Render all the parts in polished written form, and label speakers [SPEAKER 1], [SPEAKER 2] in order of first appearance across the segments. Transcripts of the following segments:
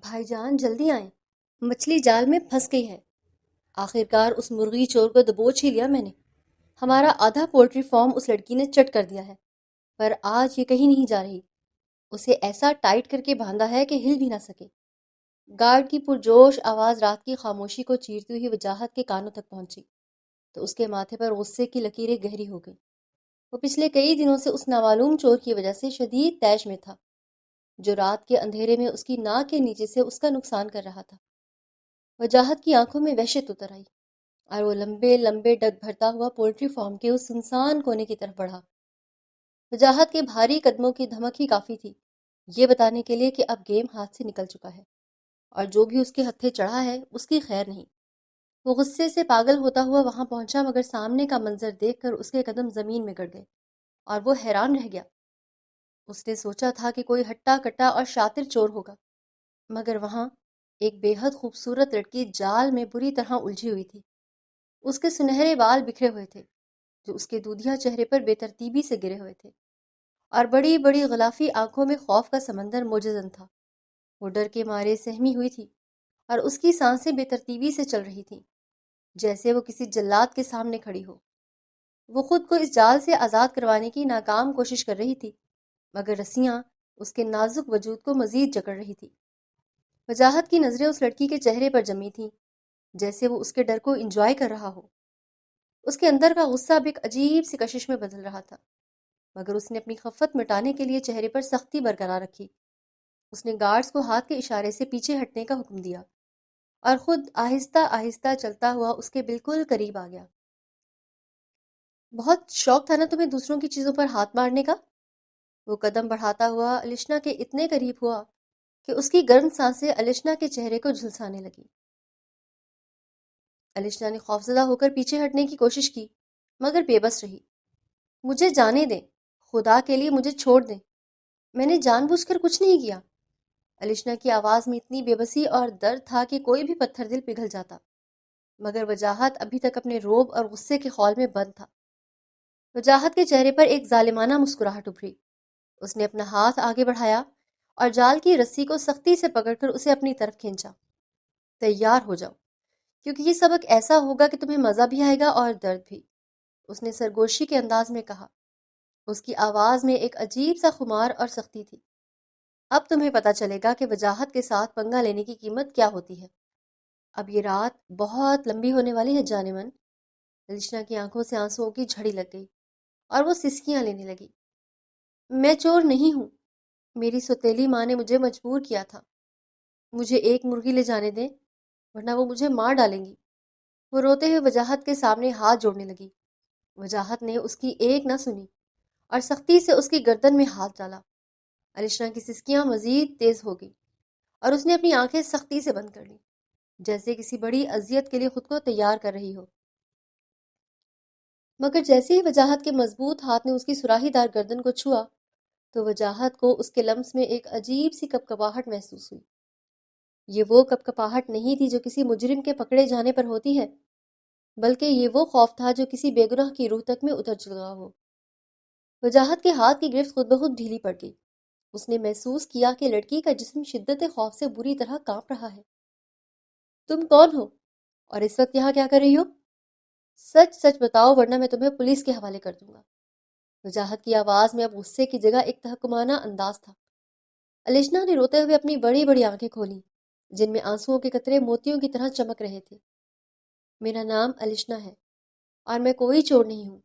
[SPEAKER 1] بھائی جان جلدی آئیں، مچھلی جال میں پھنس گئی ہے۔ آخرکار اس مرغی چور کو دبوچ ہی لیا میں نے۔ ہمارا آدھا پولٹری فارم اس لڑکی نے چٹ کر دیا ہے، پر آج یہ کہیں نہیں جا رہی۔ اسے ایسا ٹائٹ کر کے باندھا ہے کہ ہل بھی نہ سکے۔ گارڈ کی پرجوش آواز رات کی خاموشی کو چیرتی ہوئی وجاہت کے کانوں تک پہنچی تو اس کے ماتھے پر غصے کی لکیریں گہری ہو گئیں۔ وہ پچھلے کئی دنوں سے اس نامعلوم چور کی وجہ سے شدید طیش میں تھا، جو رات کے اندھیرے میں اس کی ناک کے نیچے سے اس کا نقصان کر رہا تھا۔ وجاہت کی آنکھوں میں وحشت اتر آئی اور وہ لمبے لمبے ڈگ بھرتا ہوا پولٹری فارم کے اس سنسان کونے کی طرف بڑھا۔ وجاہت کے بھاری قدموں کی دھمک ہی کافی تھی یہ بتانے کے لیے کہ اب گیم ہاتھ سے نکل چکا ہے، اور جو بھی اس کے ہتھے چڑھا ہے اس کی خیر نہیں۔ وہ غصے سے پاگل ہوتا ہوا وہاں پہنچا، مگر سامنے کا منظر دیکھ کر اس کے قدم زمین میں گڑ گئے اور وہ حیران رہ گیا۔ اس نے سوچا تھا کہ کوئی ہٹا کٹا اور شاطر چور ہوگا، مگر وہاں ایک بے حد خوبصورت لڑکی جال میں بری طرح الجھی ہوئی تھی۔ اس کے سنہرے بال بکھرے ہوئے تھے جو اس کے دودھیا چہرے پر بے ترتیبی سے گرے ہوئے تھے، اور بڑی بڑی غلافی آنکھوں میں خوف کا سمندر موجزن تھا۔ وہ ڈر کے مارے سہمی ہوئی تھی اور اس کی سانسیں بے ترتیبی سے چل رہی تھیں، جیسے وہ کسی جلاد کے سامنے کھڑی ہو۔ وہ خود کو اس جال سے آزاد کروانے کی ناکام کوشش کر رہی تھی، مگر رسیاں اس کے نازک وجود کو مزید جکڑ رہی تھی۔ وجاہت کی نظریں اس لڑکی کے چہرے پر جمی تھیں، جیسے وہ اس کے ڈر کو انجوائے کر رہا ہو۔ اس کے اندر کا غصہ اب ایک عجیب سی کشش میں بدل رہا تھا، مگر اس نے اپنی خفت مٹانے کے لیے چہرے پر سختی برقرار رکھی۔ اس نے گارڈز کو ہاتھ کے اشارے سے پیچھے ہٹنے کا حکم دیا اور خود آہستہ آہستہ چلتا ہوا اس کے بالکل قریب آ گیا۔ بہت شوق تھا نا تمہیں دوسروں کی چیزوں پر ہاتھ مارنے کا؟ وہ قدم بڑھاتا ہوا الشنا کے اتنے قریب ہوا کہ اس کی گرم سانسیں الشنا کے چہرے کو جھلسانے لگی۔ الشنا نے خوفزدہ ہو کر پیچھے ہٹنے کی کوشش کی، مگر بے بس رہی۔ مجھے جانے دیں، خدا کے لیے مجھے چھوڑ دیں، میں نے جان بوجھ کر کچھ نہیں کیا۔ الشنا کی آواز میں اتنی بے بسی اور درد تھا کہ کوئی بھی پتھر دل پگھل جاتا، مگر وجاہت ابھی تک اپنے روب اور غصے کے خول میں بند تھا۔ وجاہت کے چہرے پر ایک ظالمانہ مسکراہٹ ابھری۔ اس نے اپنا ہاتھ آگے بڑھایا اور جال کی رسی کو سختی سے پکڑ کر اسے اپنی طرف کھینچا۔ تیار ہو جاؤ، کیونکہ یہ سبق ایسا ہوگا کہ تمہیں مزہ بھی آئے گا اور درد بھی، اس نے سرگوشی کے انداز میں کہا۔ اس کی آواز میں ایک عجیب سا خمار اور سختی تھی۔ اب تمہیں پتہ چلے گا کہ وجاہت کے ساتھ پنگا لینے کی قیمت کیا ہوتی ہے۔ اب یہ رات بہت لمبی ہونے والی ہے جان من۔ الشنا کی آنکھوں سے آنسوؤں کی جھڑی لگ گئی اور وہ سسکیاں لینے لگی۔ میں چور نہیں ہوں، میری سوتیلی ماں نے مجھے مجبور کیا تھا۔ مجھے ایک مرغی لے جانے دیں، ورنہ وہ مجھے مار ڈالیں گی۔ وہ روتے ہوئے وجاہت کے سامنے ہاتھ جوڑنے لگی۔ وجاہت نے اس کی ایک نہ سنی اور سختی سے اس کی گردن میں ہاتھ ڈالا۔ الشنا کی سسکیاں مزید تیز ہو گئی اور اس نے اپنی آنکھیں سختی سے بند کر لیں، جیسے کسی بڑی اذیت کے لیے خود کو تیار کر رہی ہو۔ مگر جیسے ہی وجاہت کے مضبوط ہاتھ نے اس کی سراہی دار گردن کو چھوا تو وجاہت کو اس کے لمس میں ایک عجیب سی کپکپاہٹ محسوس ہوئی۔ یہ وہ کپکپاہٹ نہیں تھی جو کسی مجرم کے پکڑے جانے پر ہوتی ہے، بلکہ یہ وہ خوف تھا جو کسی بے گناہ کی روح تک میں اتر چکا ہو۔ وجاہت کے ہاتھ کی گرفت خود بخود ڈھیلی پڑ گئی۔ اس نے محسوس کیا کہ لڑکی کا جسم شدت خوف سے بری طرح کانپ رہا ہے۔ تم کون ہو اور اس وقت یہاں کیا کر رہی ہو؟ سچ سچ بتاؤ ورنہ میں تمہیں پولیس کے حوالے کر دوں گا۔ وجاہت کی آواز میں اب غصے کی جگہ ایک تحکمانہ انداز تھا۔ الشنا نے روتے ہوئے اپنی بڑی بڑی آنکھیں کھولیں، جن میں آنسوؤں کے قطرے موتیوں کی طرح چمک رہے تھے۔ میرا نام الشنا ہے اور میں کوئی چور نہیں ہوں۔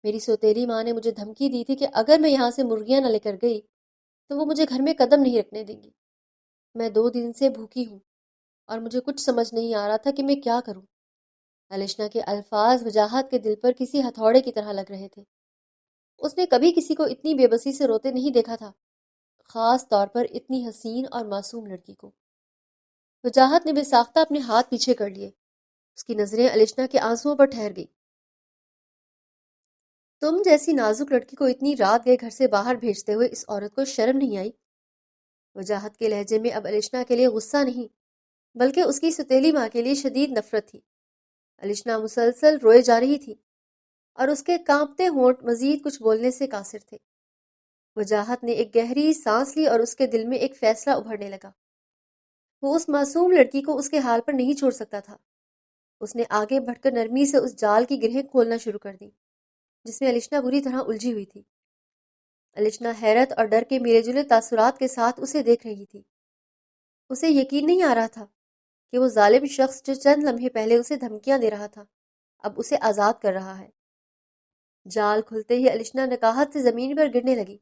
[SPEAKER 1] میری سوتیلی ماں نے مجھے دھمکی دی تھی کہ اگر میں یہاں سے مرغیاں نہ لے کر گئی تو وہ مجھے گھر میں قدم نہیں رکھنے دیں گی۔ میں 2 دن سے بھوکی ہوں اور مجھے کچھ سمجھ نہیں آ رہا تھا کہ میں کیا کروں۔ الشنا کے الفاظ وجاہت کے دل پر کسی ہتھوڑے کی طرح لگ رہے تھے۔ اس نے کبھی کسی کو اتنی بے بسی سے روتے نہیں دیکھا تھا، خاص طور پر اتنی حسین اور معصوم لڑکی کو۔ وجاہت نے بے ساختہ اپنے ہاتھ پیچھے کر لیے۔ اس کی نظریں الشنا کے آنسوؤں پر ٹھہر گئی۔ تم جیسی نازک لڑکی کو اتنی رات گئے گھر سے باہر بھیجتے ہوئے اس عورت کو شرم نہیں آئی؟ وجاہت کے لہجے میں اب الشنا کے لیے غصہ نہیں، بلکہ اس کی ستیلی ماں کے لیے شدید نفرت تھی۔ الشنا مسلسل روئے جا رہی تھی اور اس کے کانپتے ہونٹ مزید کچھ بولنے سے قاصر تھے۔ وجاہت نے ایک گہری سانس لی اور اس کے دل میں ایک فیصلہ ابھرنے لگا۔ وہ اس معصوم لڑکی کو اس کے حال پر نہیں چھوڑ سکتا تھا۔ اس نے آگے بڑھ کر نرمی سے اس جال کی گرہیں کھولنا شروع کر دی جس میں الشنا بری طرح الجھی ہوئی تھی۔ الشنا حیرت اور ڈر کے ملے جلے تاثرات کے ساتھ اسے دیکھ رہی تھی۔ اسے یقین نہیں آ رہا تھا کہ وہ ظالم شخص جو چند لمحے پہلے اسے دھمکیاں دے رہا تھا اب اسے آزاد کر رہا ہے۔ جال کھلتے ہی الشنا نکاہت سے زمین پر گرنے لگی،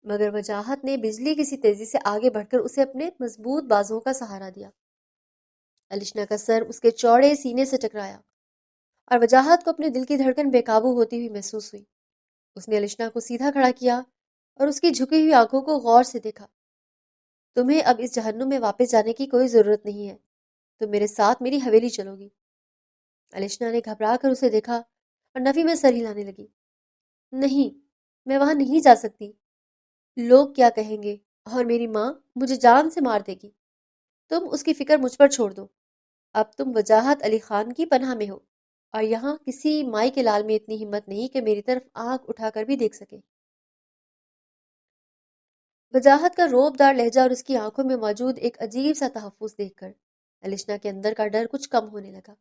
[SPEAKER 1] مگر وجاہت نے بجلی کی سی تیزی سے آگے بڑھ کر اسے اپنے مضبوط بازوؤں کا سہارا دیا۔ الشنا کا سر اس کے چوڑے سینے سے ٹکرایا اور وجاہت کو اپنے دل کی دھڑکن بے قابو ہوتی ہوئی محسوس ہوئی۔ اس نے الشنا کو سیدھا کھڑا کیا اور اس کی جھکی ہوئی آنکھوں کو غور سے دیکھا۔ تمہیں اب اس جہنم میں واپس جانے کی کوئی ضرورت نہیں ہے، تم میرے ساتھ میری حویلی چلو گی۔ الشنا نے گھبرا کر اسے دیکھا اور نفی میں سر ہلانے لگی۔ نہیں، میں وہاں نہیں جا سکتی، لوگ کیا کہیں گے، اور میری ماں مجھے جان سے مار دے گی۔ تم اس کی فکر مجھ پر چھوڑ دو، اب تم وجاہت علی خان کی پناہ میں ہو اور یہاں کسی مائی کے لال میں اتنی ہمت نہیں کہ میری طرف آنکھ اٹھا کر بھی دیکھ سکے۔ وجاہت کا روب دار لہجہ اور اس کی آنکھوں میں موجود ایک عجیب سا تحفظ دیکھ کر الشنا کے اندر کا ڈر کچھ کم ہونے لگا۔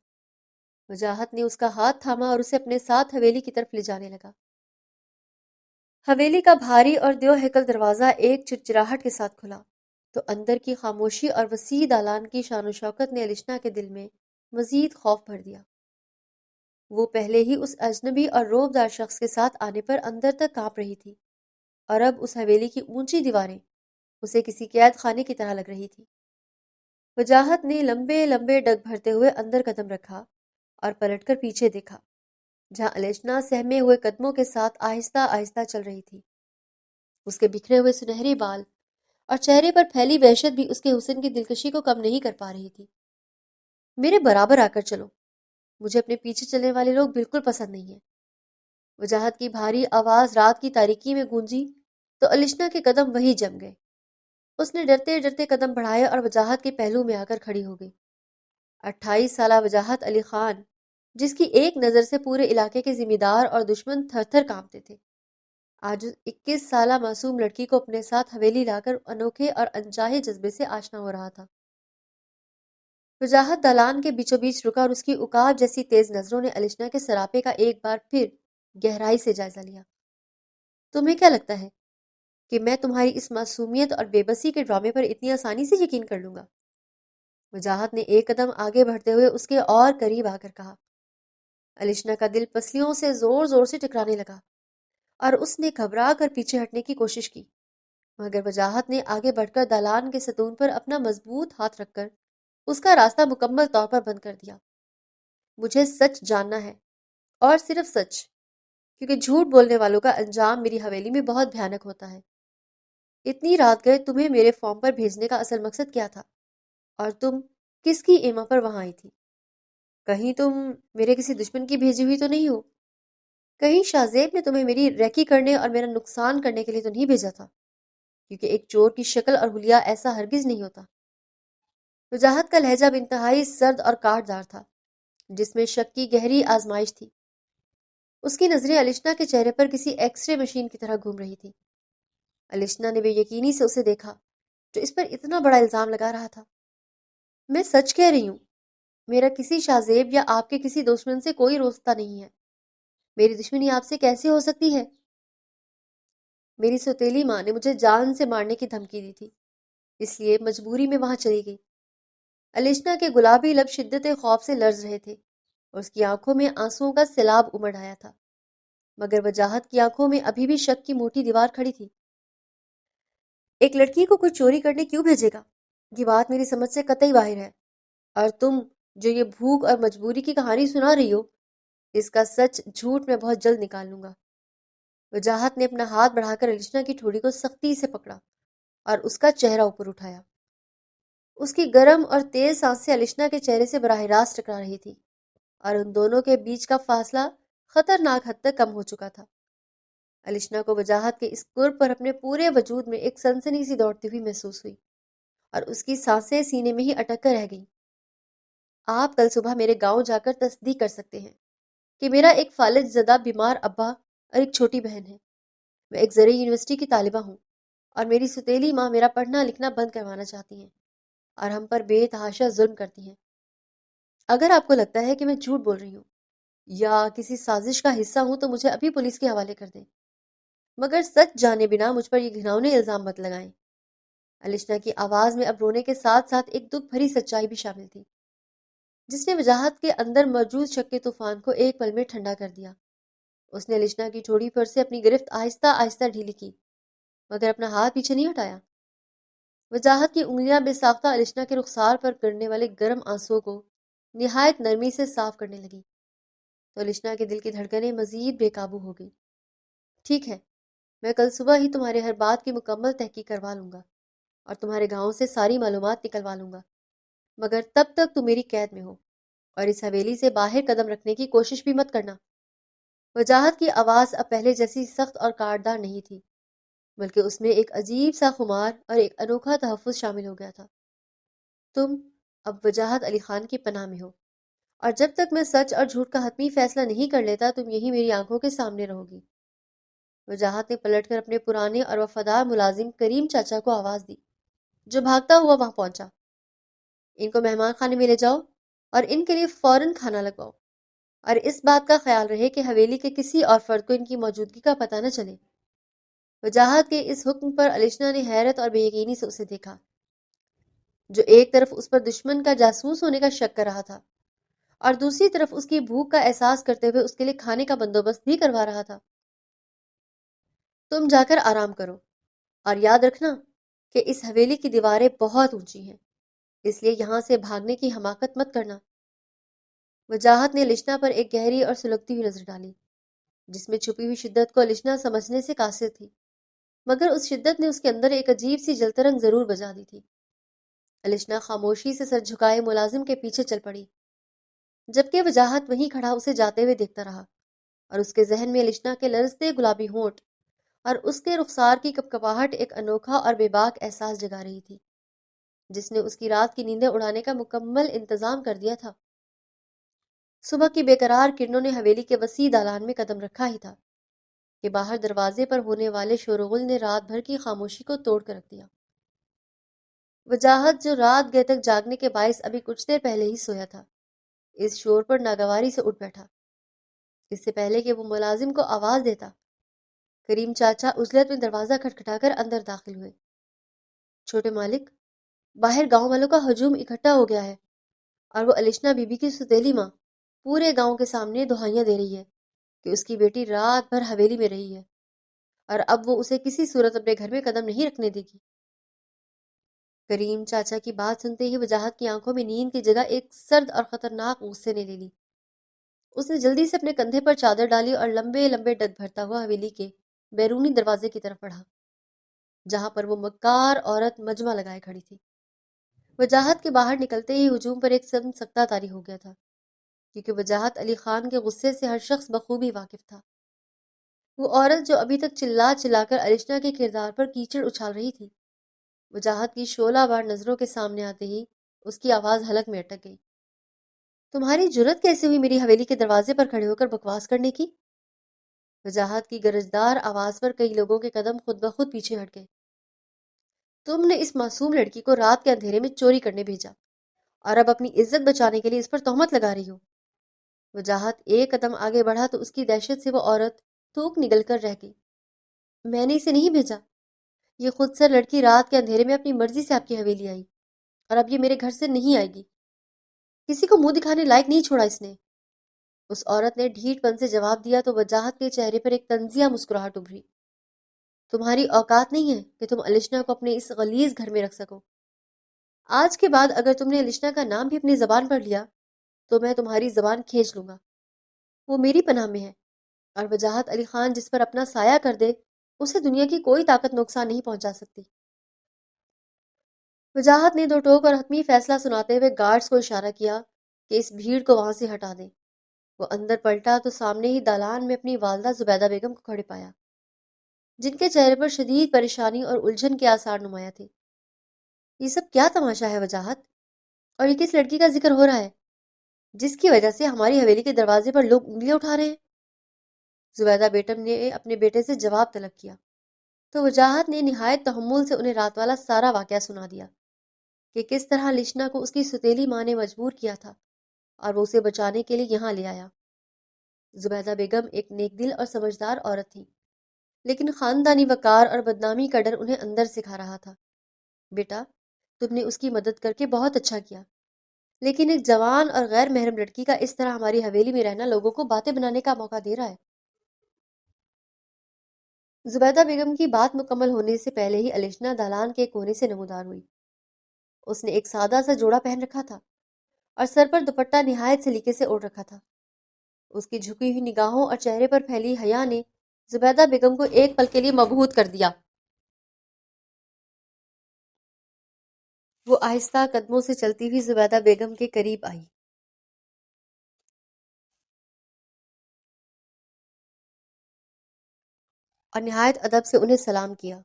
[SPEAKER 1] وجاہت نے اس کا ہاتھ تھاما اور اسے اپنے ساتھ حویلی کی طرف لے جانے لگا۔ حویلی کا بھاری اور دیو ہیکل دروازہ ایک چرچراہٹ کے ساتھ کھلا تو اندر کی خاموشی اور وسیع دالان کی شان و شوکت نے الشنا کے دل میں مزید خوف بھر دیا۔ وہ پہلے ہی اس اجنبی اور روب دار شخص کے ساتھ آنے پر اندر تک کانپ رہی تھی، اور اب اس حویلی کی اونچی دیواریں اسے کسی قید خانے کی طرح لگ رہی تھی۔ وجاہت نے لمبے لمبے ڈگ بھرتے ہوئے اندر قدم رکھا اور پلٹ کر پیچھے دیکھا، جہاں الشنا سہمے ہوئے قدموں کے ساتھ آہستہ آہستہ چل رہی تھی۔ اس کے بکھرے ہوئے سنہرے بال اور چہرے پر پھیلی وحشت بھی اس کے حسن کی دلکشی کو کم نہیں کر پا رہی تھی۔ میرے برابر آ کر چلو، مجھے اپنے پیچھے چلنے والے لوگ بالکل پسند نہیں ہیں۔ وجاہت کی بھاری آواز رات کی تاریکی میں گونجی تو الشنا کے قدم وہی جم گئے۔ اس نے ڈرتے ڈرتے قدم بڑھائے اور وجاہت کے پہلو میں آ کر کھڑی ہو گئی۔ 28 سالہ وجاہت علی خان، جس کی ایک نظر سے پورے علاقے کے ذمہ دار اور دشمن تھر تھر کانپتے تھے، آج اس 21 سالہ معصوم لڑکی کو اپنے ساتھ حویلی لا کر انوکھے اور انچاہے جذبے سے آشنا ہو رہا تھا۔ وجاہت دالان کے بیچوں بیچ رکا اور اس کی عقاب جیسی تیز نظروں نے الشنا کے سراپے کا ایک بار پھر گہرائی سے جائزہ لیا۔ تمہیں کیا لگتا ہے کہ میں تمہاری اس معصومیت اور بے بسی کے ڈرامے پر اتنی آسانی سے یقین کر لوں گا؟ وجاہت نے ایک قدم آگے بڑھتے ہوئے اس کے اور قریب آ کر کہا۔ الشنا کا دل پسلیوں سے زور زور سے ٹکرانے لگا اور اس نے گھبرا کر پیچھے ہٹنے کی کوشش کی، مگر وجاہت نے آگے بڑھ کر دالان کے ستون پر اپنا مضبوط ہاتھ رکھ کر اس کا راستہ مکمل طور پر بند کر دیا۔ مجھے سچ جاننا ہے، اور صرف سچ، کیونکہ جھوٹ بولنے والوں کا انجام میری حویلی میں بہت بھیانک ہوتا ہے۔ اتنی رات گئے تمہیں میرے فارم پر بھیجنے کا اصل مقصد کیا تھا، اور تم کس کی ایما پر وہاں آئی تھی؟ کہیں تم میرے کسی دشمن کی بھیجی ہوئی تو نہیں ہو؟ کہیں شاہزیب نے تمہیں میری ریکی کرنے اور میرا نقصان کرنے کے لیے تو نہیں بھیجا تھا؟ کیونکہ ایک چور کی شکل اور حلیہ ایسا ہرگز نہیں ہوتا۔ وجاہت کا لہجہ انتہائی سرد اور کاٹ دار تھا، جس میں شک کی گہری آزمائش تھی۔ اس کی نظریں الشنا کے چہرے پر کسی ایکس رے مشین کی طرح گھوم رہی تھی۔ الشنا نے بے یقینی سے اسے دیکھا جو اس پر اتنا بڑا الزام لگا رہا تھا۔ میں سچ کہہ رہی ہوں، میرا کسی شاہزیب یا آپ کے کسی دشمن سے کوئی رابطہ نہیں ہے۔ میری دشمنی آپ سے کیسے ہو سکتی ہے؟ میری سوتیلی ماں نے مجھے جان سے مارنے کی دھمکی دی تھی، اس لیے مجبوری میں وہاں چلی گئی۔ الشنا کے گلابی لب شدت خوف سے لرز رہے تھے اور اس کی آنکھوں میں آنسوؤں کا سیلاب امڑ آیا تھا، مگر وجاہت کی آنکھوں میں ابھی بھی شک کی موٹی دیوار کھڑی تھی۔ ایک لڑکی کو کوئی چوری کرنے کیوں بھیجے گا؟ یہ بات میری سمجھ سے قطعی باہر ہے، اور تم جو یہ بھوک اور مجبوری کی کہانی سنا رہی ہو، اس کا سچ جھوٹ میں بہت جلد نکال لوں گا۔ وجاہت نے اپنا ہاتھ بڑھا کر الشنا کی ٹھوڑی کو سختی سے پکڑا اور اس کا چہرہ اوپر اٹھایا۔ اس کی گرم اور تیز سانسیں الشنا کے چہرے سے براہ راست ٹکرا رہی تھی، اور ان دونوں کے بیچ کا فاصلہ خطرناک حد تک کم ہو چکا تھا۔ الشنا کو وجاہت کے اس قرب پر اپنے پورے وجود میں ایک سنسنی سی دوڑتی ہوئی محسوس ہوئی، اور اس کی سانسیں سینے میں ہی اٹک کر رہ گئیں۔ آپ کل صبح میرے گاؤں جا کر تصدیق کر سکتے ہیں کہ میرا ایک فالج زدہ بیمار ابا اور ایک چھوٹی بہن ہے۔ میں ایک زرعی یونیورسٹی کی طالبہ ہوں، اور میری ستیلی ماں میرا پڑھنا لکھنا بند کروانا چاہتی ہیں۔ اور ہم پر بے تحاشا ظلم کرتی ہیں۔ اگر آپ کو لگتا ہے کہ میں جھوٹ بول رہی ہوں یا کسی سازش کا حصہ ہوں تو مجھے ابھی پولیس کے حوالے کر دیں، مگر سچ جانے بنا مجھ پر یہ گھناؤنے الزام مت لگائیں۔ الشنا کی آواز میں اب رونے کے ساتھ ساتھ ایک دکھ بھری سچائی بھی شامل تھی، جس نے وجاہت کے اندر موجود شک کے طوفان کو ایک پل میں ٹھنڈا کر دیا۔ اس نے الشنا کی ٹھوڑی پر سے اپنی گرفت آہستہ آہستہ ڈھیلی کی، مگر اپنا ہاتھ پیچھے نہیں ہٹایا۔ وجاہت کی انگلیاں بے ساختہ الشنا کے رخسار پر گرنے والے گرم آنسوؤں کو نہایت نرمی سے صاف کرنے لگی، تو الشنا کے دل کی دھڑکنیں مزید بے قابو ہو گئی۔ ٹھیک ہے، میں کل صبح ہی تمہارے ہر بات کی مکمل تحقیق کروا لوں گا اور تمہارے گاؤں سے ساری معلومات نکلوا لوں گا، مگر تب تک تم میری قید میں ہو اور اس حویلی سے باہر قدم رکھنے کی کوشش بھی مت کرنا۔ وجاہت کی آواز اب پہلے جیسی سخت اور کاٹدار نہیں تھی، بلکہ اس میں ایک عجیب سا خمار اور ایک انوکھا تحفظ شامل ہو گیا تھا۔ تم اب وجاہت علی خان کی پناہ میں ہو، اور جب تک میں سچ اور جھوٹ کا حتمی فیصلہ نہیں کر لیتا تم یہی میری آنکھوں کے سامنے رہو گی۔ وجاہت نے پلٹ کر اپنے پرانے اور وفادار ملازم کریم چاچا کو آواز دی، جو بھاگتا ہوا وہاں پہنچا۔ ان کو مہمان خانے میں لے جاؤ اور ان کے لیے فوراً کھانا لگواؤ، اور اس بات کا خیال رہے کہ حویلی کے کسی اور فرد کو ان کی موجودگی کا پتہ نہ چلے۔ وجاہت کے اس حکم پر الشنا نے حیرت اور بے یقینی سے اسے دیکھا، جو ایک طرف اس پر دشمن کا جاسوس ہونے کا شک کر رہا تھا اور دوسری طرف اس کی بھوک کا احساس کرتے ہوئے اس کے لیے کھانے کا بندوبست بھی کروا رہا تھا۔ تم جا کر آرام کرو اور یاد رکھنا کہ اس حویلی کی دیواریں بہت اونچی ہیں، اس لیے یہاں سے بھاگنے کی حماقت مت کرنا۔ وجاہت نے لشنا پر ایک گہری اور سلگتی ہوئی نظر ڈالی، جس میں چھپی ہوئی شدت کو لشنا سمجھنے سے قاصر تھی، مگر اس شدت نے اس کے اندر ایک عجیب سی جلترنگ ضرور بجا دی تھی۔ الشنا خاموشی سے سر جھکائے ملازم کے پیچھے چل پڑی، جبکہ وجاہت وہیں کھڑا اسے جاتے ہوئے دیکھتا رہا، اور اس کے ذہن میں الشنا کے لرزتے گلابی ہونٹ اور اس کے رخسار کی کپکپاہٹ ایک انوکھا اور بے باک احساس جگا رہی تھی، جس نے اس کی رات کی نیندیں اڑانے کا مکمل انتظام کر دیا تھا۔ صبح کی بے قرار کرنوں نے حویلی کے وسیع دالان میں قدم رکھا ہی تھا کہ باہر دروازے پر ہونے والے شور و غل نے رات بھر کی خاموشی کو توڑ کر رکھ دیا۔ وجاہت، جو رات گئے تک جاگنے کے باعث ابھی کچھ دیر پہلے ہی سویا تھا، اس شور پر ناگواری سے اٹھ بیٹھا۔ اس سے پہلے کہ وہ ملازم کو آواز دیتا، کریم چاچا عجلت میں دروازہ کھٹکھٹا کر اندر داخل ہوئے۔ چھوٹے مالک، باہر گاؤں والوں کا ہجوم اکٹھا ہو گیا ہے اور وہ الشنا بی بی کی ستیلی ماں پورے گاؤں کے سامنے دہائیاں دے رہی ہے کہ اس کی بیٹی رات بھر حویلی میں رہی ہے اور اب وہ اسے کسی صورت اپنے گھر میں قدم نہیں رکھنے دے گی۔ کریم چاچا کی بات سنتے ہی وجاہت کی آنکھوں میں نیند کی جگہ ایک سرد اور خطرناک غصے نے لے لی۔ اس نے جلدی سے اپنے کندھے پر چادر ڈالی اور لمبے لمبے ڈگ بھرتا ہوا حویلی کے بیرونی دروازے کی طرف بڑھا، جہاں پر وہ مکار عورت مجمع لگائے کھڑی تھی۔ وجاہت کے باہر نکلتے ہی ہجوم پر ایک سن سکتہ طاری ہو گیا تھا، کیونکہ وجاہت علی خان کے غصے سے ہر شخص بخوبی واقف تھا۔ وہ عورت جو ابھی تک چلا چلا کر الشنا کے کردار پر کیچڑ اچھال رہی تھی، وجاہت کی شعلہ وار نظروں کے سامنے آتے ہی اس کی آواز حلق میں اٹک گئی۔ تمہاری جرت کیسے ہوئی میری حویلی کے دروازے پر کھڑے ہو کر بکواس کرنے کی؟ وجاہت کی گرجدار آواز پر کئی لوگوں کے قدم خود بخود پیچھے ہٹ گئے۔ تم نے اس معصوم لڑکی کو رات کے اندھیرے میں چوری کرنے بھیجا اور اب اپنی عزت بچانے کے لیے اس پر تہمت لگا رہی ہو۔ وجاہت ایک قدم آگے بڑھا تو اس کی دہشت سے وہ عورت تھوک نگل کر رہ گئی۔ میں نے اسے نہیں بھیجا، یہ خود سر لڑکی رات کے اندھیرے میں اپنی مرضی سے آپ کی حویلی آئی اور اب یہ میرے گھر سے نہیں آئے گی۔ کسی کو منہ دکھانے لائق نہیں چھوڑا اس نے۔ اس عورت نے ڈھیٹ پن سے جواب دیا تو وجاہت کے چہرے پر ایک طنزیہ مسکراہٹ ابھری۔ تمہاری اوقات نہیں ہے کہ تم الشنا کو اپنے اس غلیظ گھر میں رکھ سکو۔ آج کے بعد اگر تم نے الشنا کا نام بھی اپنی زبان پر لیا تو میں تمہاری زبان کھینچ لوں گا۔ وہ میری پناہ میں ہے، اور وجاہت علی خان جس پر اپنا سایہ کر دے اسے دنیا کی کوئی طاقت نقصان نہیں پہنچا سکتی۔ وجاہت نے دو ٹوک اور حتمی فیصلہ سناتے ہوئے گارڈز کو اشارہ کیا کہ اس بھیڑ کو وہاں سے ہٹا دیں۔ وہ اندر پلٹا تو سامنے ہی دالان میں اپنی والدہ زبیدہ بیگم کو کھڑے پایا، جن کے چہرے پر شدید پریشانی اور الجھن کے آثار نمایاں تھے۔ یہ سب کیا تماشا ہے وجاہت؟ اور یہ کس لڑکی کا ذکر ہو رہا ہے جس کی وجہ سے ہماری حویلی کے دروازے پر لوگ انگلیاں اٹھا رہے ہیں؟ زبیدہ بیگم نے اپنے بیٹے سے جواب طلب کیا، تو وجاہت نے نہایت تحمل سے انہیں رات والا سارا واقعہ سنا دیا کہ کس طرح لشنا کو اس کی ستیلی ماں نے مجبور کیا تھا اور وہ اسے بچانے کے لیے یہاں لے آیا۔ زبیدہ بیگم ایک نیک دل اور سمجھدار عورت تھی، لیکن خاندانی وقار اور بدنامی کا ڈر انہیں اندر سکھا رہا تھا۔ بیٹا، تم نے اس کی مدد کر کے بہت اچھا کیا، لیکن ایک جوان اور غیر محرم لڑکی کا اس طرح ہماری حویلی میں رہنا لوگوں کو باتیں بنانے کا موقع دے رہا ہے۔ زبیدہ بیگم کی بات مکمل ہونے سے پہلے ہی الشنا دالان کے کونے سے نمودار ہوئی۔ اس نے ایک سادہ سا جوڑا پہن رکھا تھا اور سر پر دوپٹہ نہایت سلیقے سے اوڑھ رکھا تھا۔ اس کی جھکی ہوئی نگاہوں اور چہرے پر پھیلی حیا نے زبیدہ بیگم کو ایک پل کے لیے مبہوت کر دیا۔ وہ آہستہ قدموں سے چلتی ہوئی زبیدہ بیگم کے قریب آئی اور نہایت ادب سے انہیں سلام کیا۔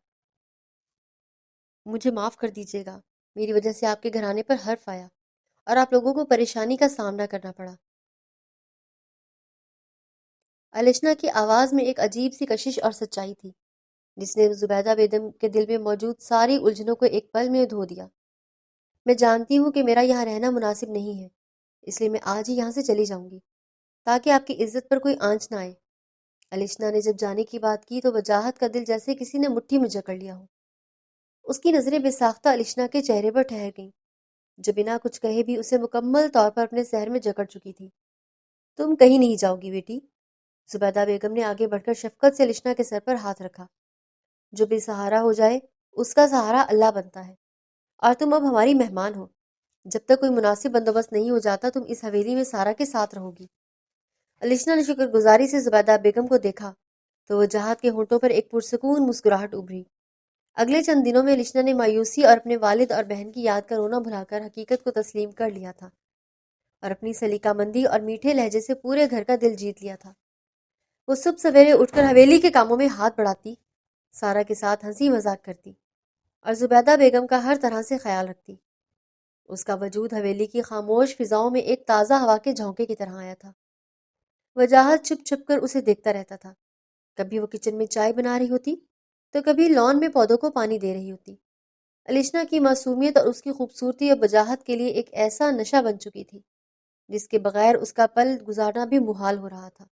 [SPEAKER 1] مجھے معاف کر دیجیے گا، میری وجہ سے آپ کے گھرانے پر حرف آیا اور آپ لوگوں کو پریشانی کا سامنا کرنا پڑا۔ الشنا کی آواز میں ایک عجیب سی کشش اور سچائی تھی، جس نے زبیدہ بیگم کے دل میں موجود ساری الجھنوں کو ایک پل میں دھو دیا۔ میں جانتی ہوں کہ میرا یہاں رہنا مناسب نہیں ہے، اس لیے میں آج ہی یہاں سے چلی جاؤں گی تاکہ آپ کی عزت پر کوئی آنچ نہ آئے۔ الشنا نے جب جانے کی بات کی تو وجاہت کا دل جیسے کسی نے مٹھی میں جکڑ لیا ہو۔ اس کی نظریں بے ساختہ الشنا کے چہرے پر ٹھہر گئیں، جو بنا کچھ کہے بھی اسے مکمل طور پر اپنے سحر میں جکڑ چکی تھی۔ تم کہیں نہیں جاؤ گی بیٹی، زبیدہ بیگم نے آگے بڑھ کر شفقت سے الشنا کے سر پر ہاتھ رکھا۔ جو بے سہارا ہو جائے اس کا سہارا اللہ بنتا ہے، اور تم اب ہماری مہمان ہو۔ جب تک کوئی مناسب بندوبست نہیں ہو جاتا تم اس حویلی میں سارا کے ساتھ رہو گی۔ الشنا نے شکر گزاری سے زبیدہ بیگم کو دیکھا تو وجاہت کے ہونٹوں پر ایک پرسکون مسکراہٹ ابھری۔ اگلے چند دنوں میں الشنا نے مایوسی اور اپنے والد اور بہن کی یاد کا رونا بھلا کر حقیقت کو تسلیم کر لیا تھا اور اپنی سلیقہ مندی اور میٹھے لہجے سے پورے گھر کا دل جیت لیا تھا۔ وہ صبح سویرے اٹھ کر حویلی کے کاموں میں ہاتھ بڑھاتی، سارا کے ساتھ ہنسی مذاق کرتی اور زبیدہ بیگم کا ہر طرح سے خیال رکھتی۔ اس کا وجود حویلی کی خاموش فضاؤں میں ایک تازہ ہوا کے جھونکے کی طرح آیا تھا۔ وجاہت چھپ چھپ کر اسے دیکھتا رہتا تھا، کبھی وہ کچن میں چائے بنا رہی ہوتی تو کبھی لان میں پودوں کو پانی دے رہی ہوتی۔ الشنا کی معصومیت اور اس کی خوبصورتی اب وجاہت کے لیے ایک ایسا نشہ بن چکی تھی جس کے بغیر اس کا پل گزارنا بھی محال ہو رہا تھا۔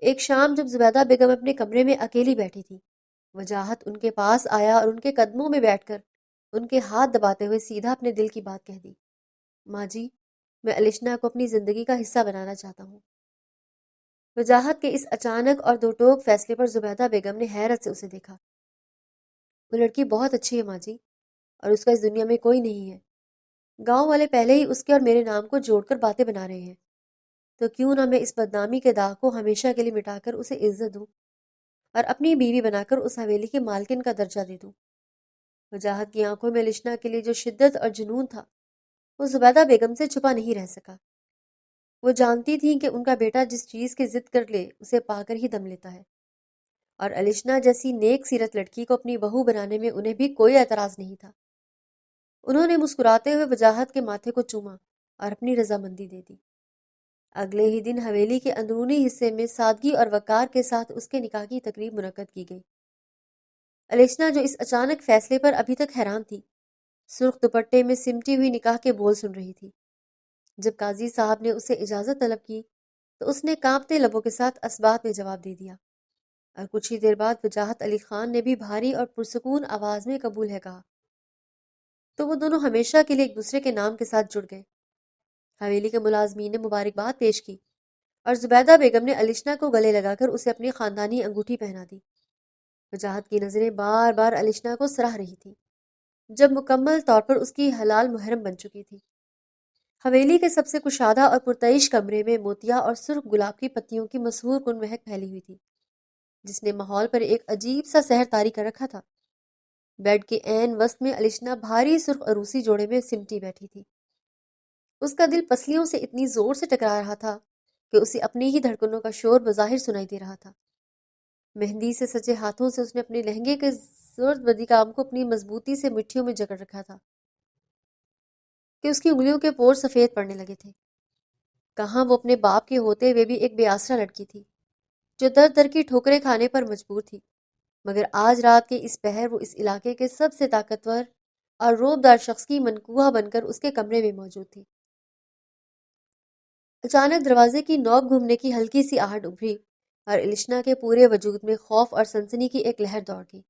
[SPEAKER 1] ایک شام جب زبیدہ بیگم اپنے کمرے میں اکیلی بیٹھی تھی، وجاہت ان کے پاس آیا اور ان کے قدموں میں بیٹھ کر ان کے ہاتھ دباتے ہوئے سیدھا اپنے دل کی بات کہہ دی۔ ماں جی، میں الشنا کو اپنی زندگی کا حصہ بنانا چاہتا ہوں۔ وجاہت کے اس اچانک اور دو ٹوک فیصلے پر زبیدہ بیگم نے حیرت سے اسے دیکھا۔ وہ لڑکی بہت اچھی ہے ماں جی، اور اس کا اس دنیا میں کوئی نہیں ہے۔ گاؤں والے پہلے ہی اس کے اور میرے نام کو جوڑ کر باتیں بنا رہے ہیں، تو کیوں نہ میں اس بدنامی کے داغ کو ہمیشہ کے لیے مٹا کر اسے عزت دوں اور اپنی بیوی بنا کر اس حویلی کے مالکن کا درجہ دے دوں۔ وجاہت کی آنکھوں میں الشنا کے لیے جو شدت اور جنون تھا وہ زبیدہ بیگم سے چھپا نہیں رہ سکا۔ وہ جانتی تھیں کہ ان کا بیٹا جس چیز کی ضد کر لے اسے پا کر ہی دم لیتا ہے، اور الشنا جیسی نیک سیرت لڑکی کو اپنی بہو بنانے میں انہیں بھی کوئی اعتراض نہیں تھا۔ انہوں نے مسکراتے ہوئے وجاہت کے ماتھے کو چوما اور اپنی رضامندی دے دی۔ اگلے ہی دن حویلی کے اندرونی حصے میں سادگی اور وقار کے ساتھ اس کے نکاح کی تقریب منعقد کی گئی۔ الشنا جو اس اچانک فیصلے پر ابھی تک حیران تھی، سرخ دوپٹے میں سمٹی ہوئی نکاح کے بول سن رہی تھی۔ جب قاضی صاحب نے اسے اجازت طلب کی تو اس نے کانپتے لبوں کے ساتھ اسبات میں جواب دے دیا، اور کچھ ہی دیر بعد وجاہت علی خان نے بھی بھاری اور پرسکون آواز میں قبول ہے کہا۔ تو وہ دونوں ہمیشہ کے لیے ایک دوسرے کے نام کے ساتھ جڑ گئے۔ حویلی کے ملازمین نے مبارکباد پیش کی اور زبیدہ بیگم نے الشنا کو گلے لگا کر اسے اپنی خاندانی انگوٹھی پہنا دی۔ وجاہت کی نظریں بار بار الشنا کو سراہ رہی تھی جب مکمل طور پر اس کی حلال محرم بن چکی تھی۔ حویلی کے سب سے کشادہ اور پرتعیش کمرے میں موتیا اور سرخ گلاب کی پتیوں کی مسحور کن مہک پھیلی ہوئی تھی، جس نے ماحول پر ایک عجیب سا سحر طاری کر رکھا تھا۔ بیڈ کے عین وسط میں الشنا بھاری سرخ عروسی جوڑے میں سمٹی بیٹھی تھی۔ اس کا دل پسلیوں سے اتنی زور سے ٹکرا رہا تھا کہ اسے اپنی ہی دھڑکنوں کا شور بظاہر سنائی دے رہا تھا۔ مہندی سے سجے ہاتھوں سے اس نے اپنے لہنگے کے زرد بدی کام کو اپنی مضبوطی سے مٹھیوں میں جکڑ رکھا تھا کہ اس کی انگلیوں کے پور سفید پڑنے لگے تھے۔ کہاں وہ اپنے باپ کے ہوتے ہوئے بھی ایک بے آسرا لڑکی تھی جو در در کی ٹھوکریں کھانے پر مجبور تھی، مگر آج رات کے اس پہر وہ اس علاقے کے سب سے طاقتور اور روبدار شخص کی منقوہ بن کر اس کے کمرے میں موجود تھی۔ اچانک دروازے کی نوک گھومنے کی ہلکی سی آہٹ ابھری اور الشنا کے پورے وجود میں خوف اور سنسنی کی ایک لہر دوڑ گئی۔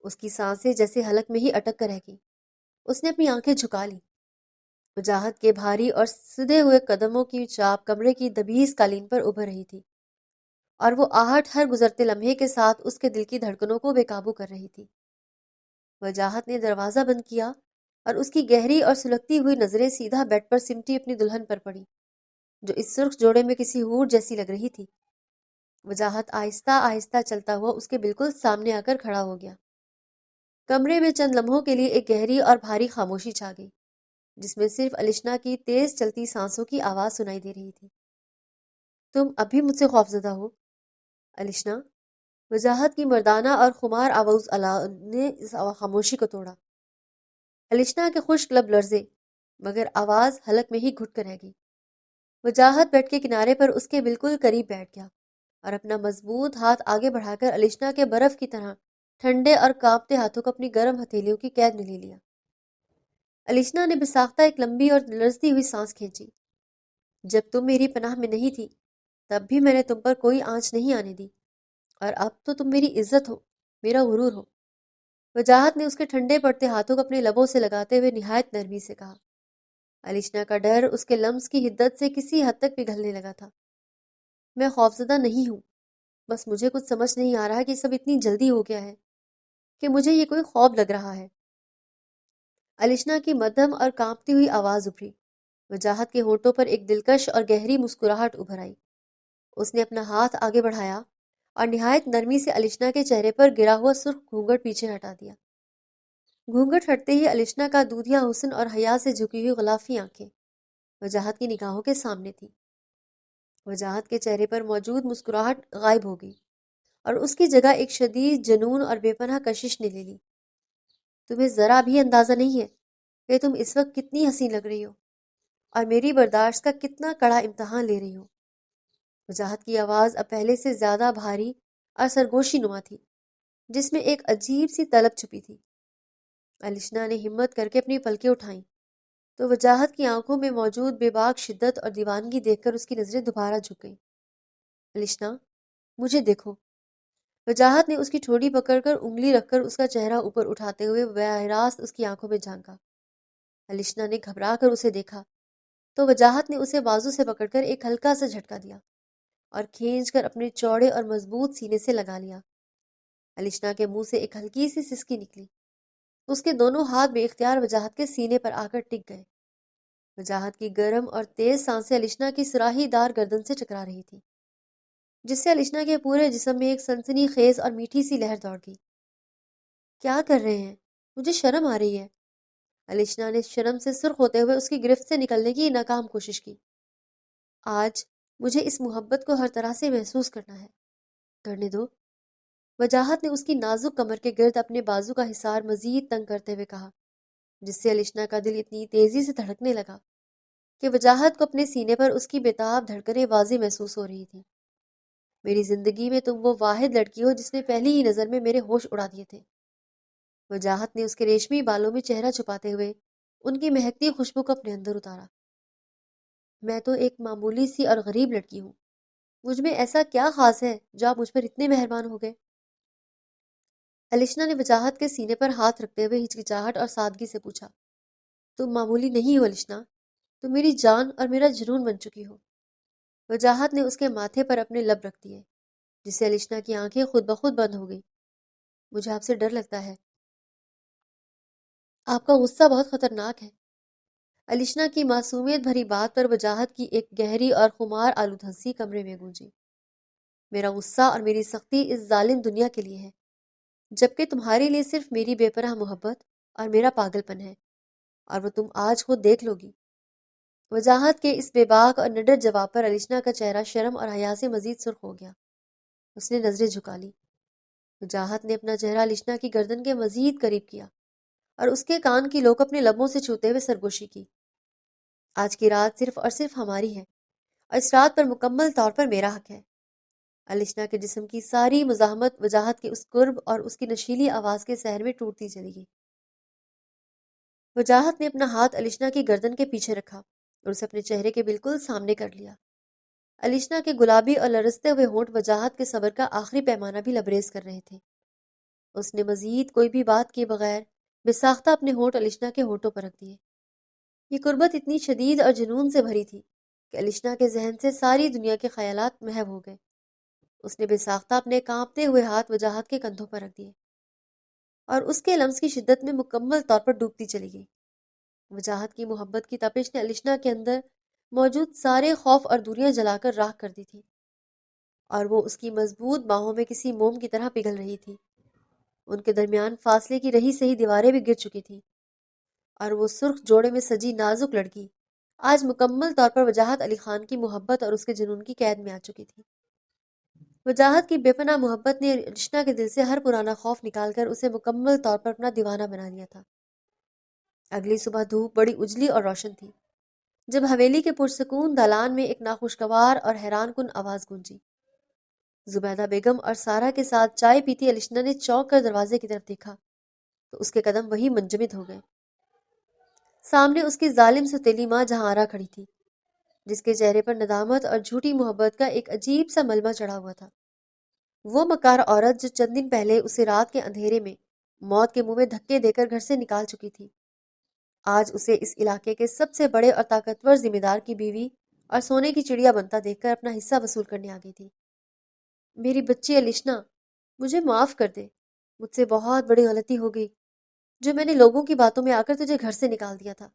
[SPEAKER 1] اس کی سانسیں جیسے حلق میں ہی اٹک کر رہ گئی۔ اس نے اپنی آنکھیں جھکا لی۔ وجاہت کے بھاری اور سدھے ہوئے قدموں کی چاپ کمرے کی دبیز قالین پر ابھر رہی تھی، اور وہ آہٹ ہر گزرتے لمحے کے ساتھ اس کے دل کی دھڑکنوں کو بے قابو کر رہی تھی۔ وجاہت نے دروازہ بند کیا اور اس کی گہری اور سلگتی ہوئی نظریں سیدھا بیڈ پر سمٹی اپنی دلہن پر پڑی، جو اس سرخ جوڑے میں کسی حور جیسی لگ رہی تھی۔ وجاہت آہستہ آہستہ چلتا ہوا اس کے بالکل سامنے آ کر کھڑا ہو گیا۔ کمرے میں چند لمحوں کے لیے ایک گہری اور بھاری خاموشی چھا گئی، جس میں صرف الشنا کی تیز چلتی سانسوں کی آواز سنائی دے رہی تھی۔ تم اب بھی مجھ سے خوفزدہ ہو، الشنا؟ وجاہت کی مردانہ اور خمار آواز نے اس خاموشی کو توڑا۔ الشنا کے خشک لب لرزے، مگر آواز حلق میں ہی گھٹ کر رہ گئی۔ وجاہت بیڈ کے کنارے پر اس کے بالکل قریب بیٹھ گیا اور اپنا مضبوط ہاتھ آگے بڑھا کر الشنا کے برف کی طرح ٹھنڈے اور کانپتے ہاتھوں کو اپنی گرم ہتھیلیوں کی قید میں لے لیا۔ الشنا نے بساختہ ایک لمبی اور لرزتی ہوئی سانس کھینچی۔ جب تم میری پناہ میں نہیں تھی، تب بھی میں نے تم پر کوئی آنچ نہیں آنے دی، اور اب تو تم میری عزت ہو، میرا غرور ہو۔ وجاہت نے اس کے ٹھنڈے پڑتے ہاتھوں کو اپنے لبوں سے لگاتے ہوئے نہایت نرمی سے کہا۔ الشنا کا ڈر اس کے لمس کی حدت سے کسی حد تک پگھلنے لگا تھا۔ میں خوفزدہ نہیں ہوں، بس مجھے کچھ سمجھ نہیں آ رہا کہ سب اتنی جلدی ہو گیا ہے، کہ مجھے یہ کوئی خواب لگ رہا ہے۔ الشنا کی مدھم اور کانپتی ہوئی آواز ابھری۔ وجاہت کے ہونٹوں پر ایک دلکش اور گہری مسکراہٹ ابھر آئی۔ اس نے اپنا ہاتھ آگے بڑھایا اور نہایت نرمی سے الشنا کے چہرے پر گرا ہوا سرخ گھونگھٹ پیچھے ہٹا دیا۔ گھونگھٹ ہٹتے ہی الشنا کا دودھیا حسن اور حیا سے جھکی ہوئی غلافی آنکھیں وجاہت کی نگاہوں کے سامنے تھی۔ وجاہت کے چہرے پر موجود مسکراہٹ غائب ہو گئی اور اس کی جگہ ایک شدید جنون اور بے پناہ کشش نے لے لی۔ تمہیں ذرا بھی اندازہ نہیں ہے کہ تم اس وقت کتنی حسین لگ رہی ہو اور میری برداشت کا کتنا کڑا امتحان لے رہی ہو۔ وجاہت کی آواز اب پہلے سے زیادہ بھاری اور سرگوشی نما تھی، جس میں ایک عجیب سی طلب چھپی تھی۔ الشنا نے ہمت کر کے اپنی پلکیں اٹھائیں تو وجاہت کی آنکھوں میں موجود بے باک شدت اور دیوانگی دیکھ کر اس کی نظریں دوبارہ جھک گئیں۔ الشنا، مجھے دیکھو۔ وجاہت نے اس کی ٹھوڑی پکڑ کر انگلی رکھ کر اس کا چہرہ اوپر اٹھاتے ہوئے براہ راست اس کی آنکھوں میں جھانکا۔ الشنا نے گھبرا کر اسے دیکھا تو وجاہت نے اسے بازو سے پکڑ کر ایک ہلکا سا جھٹکا دیا اور کھینچ کر اپنے چوڑے اور مضبوط سینے سے لگا لیا۔ الشنا کے منہ سے ایک ہلکی سی سسکی نکلی۔ اس کے دونوں ہاتھ بے اختیار وجاہت کے سینے پر آ کر ٹک گئے۔ وجاہت کی گرم اور تیز سانسیں الشنا کی سراہی دار گردن سے ٹکرا رہی تھی، جس سے الشنا کے پورے جسم میں ایک سنسنی خیز اور میٹھی سی لہر دوڑ گئی۔ کیا کر رہے ہیں؟ مجھے شرم آ رہی ہے۔ الشنا نے شرم سے سرخ ہوتے ہوئے اس کی گرفت سے نکلنے کی ناکام کوشش کی۔ آج مجھے اس محبت کو ہر طرح سے محسوس کرنا ہے، کرنے دو۔ وجاہت نے اس کی نازک کمر کے گرد اپنے بازو کا حصار مزید تنگ کرتے ہوئے کہا، جس سے الشنا کا دل اتنی تیزی سے دھڑکنے لگا کہ وجاہت کو اپنے سینے پر اس کی بےتاب دھڑکنیں واضح محسوس ہو رہی تھیں۔ میری زندگی میں تم وہ واحد لڑکی ہو جس نے پہلی ہی نظر میں میرے ہوش اڑا دیے تھے۔ وجاہت نے اس کے ریشمی بالوں میں چہرہ چھپاتے ہوئے ان کی مہکتی خوشبو کو اپنے اندر اتارا۔ میں تو ایک معمولی سی اور غریب لڑکی ہوں، مجھ میں ایسا کیا خاص ہے جو آپ مجھ پر اتنے مہربان ہو گئے؟ الشنا نے وجاہت کے سینے پر ہاتھ رکھتے ہوئے ہچکچاہٹ اور سادگی سے پوچھا۔ تم معمولی نہیں ہو الشنا، تم میری جان اور میرا جنون بن چکی ہو۔ وجاہت نے اس کے ماتھے پر اپنے لب رکھ دیے، جس سے الشنا کی آنکھیں خود بخود بند ہو گئی۔ مجھے آپ سے ڈر لگتا ہے، آپ کا غصہ بہت خطرناک ہے۔ الشنا کی معصومیت بھری بات پر وجاہت کی ایک گہری اور خمار آلود ہنسی کمرے میں گونجی۔ میرا غصہ اور میری سختی اس ظالم دنیا کے لیے ہے، جبکہ تمہارے لیے صرف میری بے پناہ محبت اور میرا پاگل پن ہے، اور وہ تم آج خود دیکھ لو گی۔ وجاہت کے اس بے باک اور نڈر جواب پر الشنا کا چہرہ شرم اور حیا سے مزید سرخ ہو گیا۔ اس نے نظریں جھکا لی۔ وجاہت نے اپنا چہرہ الشنا کی گردن کے مزید قریب کیا اور اس کے کان کی لوک اپنے لبوں سے چھوتے ہوئے سرگوشی کی۔ آج کی رات صرف اور صرف ہماری ہے، اور اس رات پر مکمل طور پر میرا حق ہے۔ الشنا کے جسم کی ساری مزاحمت وجاہت کے اس قرب اور اس کی نشیلی آواز کے سحر میں ٹوٹتی چلی گئی۔ وجاہت نے اپنا ہاتھ الشنا کی گردن کے پیچھے رکھا اور اسے اپنے چہرے کے بالکل سامنے کر لیا۔ الشنا کے گلابی اور لرزتے ہوئے ہونٹ وجاہت کے صبر کا آخری پیمانہ بھی لبریز کر رہے تھے۔ اس نے مزید کوئی بھی بات کیے بغیر بے ساختہ اپنے ہونٹ الشنا کے ہونٹوں پر رکھ دیے۔ یہ قربت اتنی شدید اور جنون سے بھری تھی کہ الشنا کے ذہن سے ساری دنیا کے خیالات محو ہو گئے۔ اس نے بے ساختہ اپنے کانپتے ہوئے ہاتھ وجاہت کے کندھوں پر رکھ دیے اور اس کے لمس کی شدت میں مکمل طور پر ڈوبتی چلی گئی۔ وجاہت کی محبت کی تپش نے الشنا کے اندر موجود سارے خوف اور دوریاں جلا کر راکھ کر دی تھی، اور وہ اس کی مضبوط باہوں میں کسی موم کی طرح پگھل رہی تھی۔ ان کے درمیان فاصلے کی رہی سہی دیواریں بھی گر چکی تھیں، اور وہ سرخ جوڑے میں سجی نازک لڑکی آج مکمل طور پر وجاہت علی خان کی محبت اور اس کے جنون کی قید میں آ چکی تھی۔ وجاہت کی بے پناہ محبت نے الشنا کے دل سے ہر پرانا خوف نکال کر اسے مکمل طور پر اپنا دیوانہ بنا لیا تھا۔ اگلی صبح دھوپ بڑی اجلی اور روشن تھی جب حویلی کے پرسکون دالان میں ایک ناخوشگوار اور حیران کن آواز گونجی۔ زبیدہ بیگم اور سارا کے ساتھ چائے پیتی الشنا نے چونک کر دروازے کی طرف دیکھا تو اس کے قدم وہی منجمد ہو گئے۔ سامنے اس کی ظالم ستیلی ماں جہاں آرا کھڑی تھی، جس کے چہرے پر ندامت اور جھوٹی محبت کا ایک عجیب سا ملمہ چڑھا ہوا تھا۔ وہ مکار عورت جو چند دن پہلے اسے رات کے اندھیرے میں موت کے منہ میں دھکے دے کر گھر سے نکال چکی تھی، آج اسے اس علاقے کے سب سے بڑے اور طاقتور ذمہ دار کی بیوی اور سونے کی چڑیا بنتا دیکھ کر اپنا حصہ وصول کرنے آ گئی تھی۔ میری بچی الشنا، مجھے معاف کر دے، مجھ سے بہت بڑی غلطی ہو گئی جو میں نے لوگوں کی باتوں میں آ کر تجھے گھر سے نکال دیا تھا۔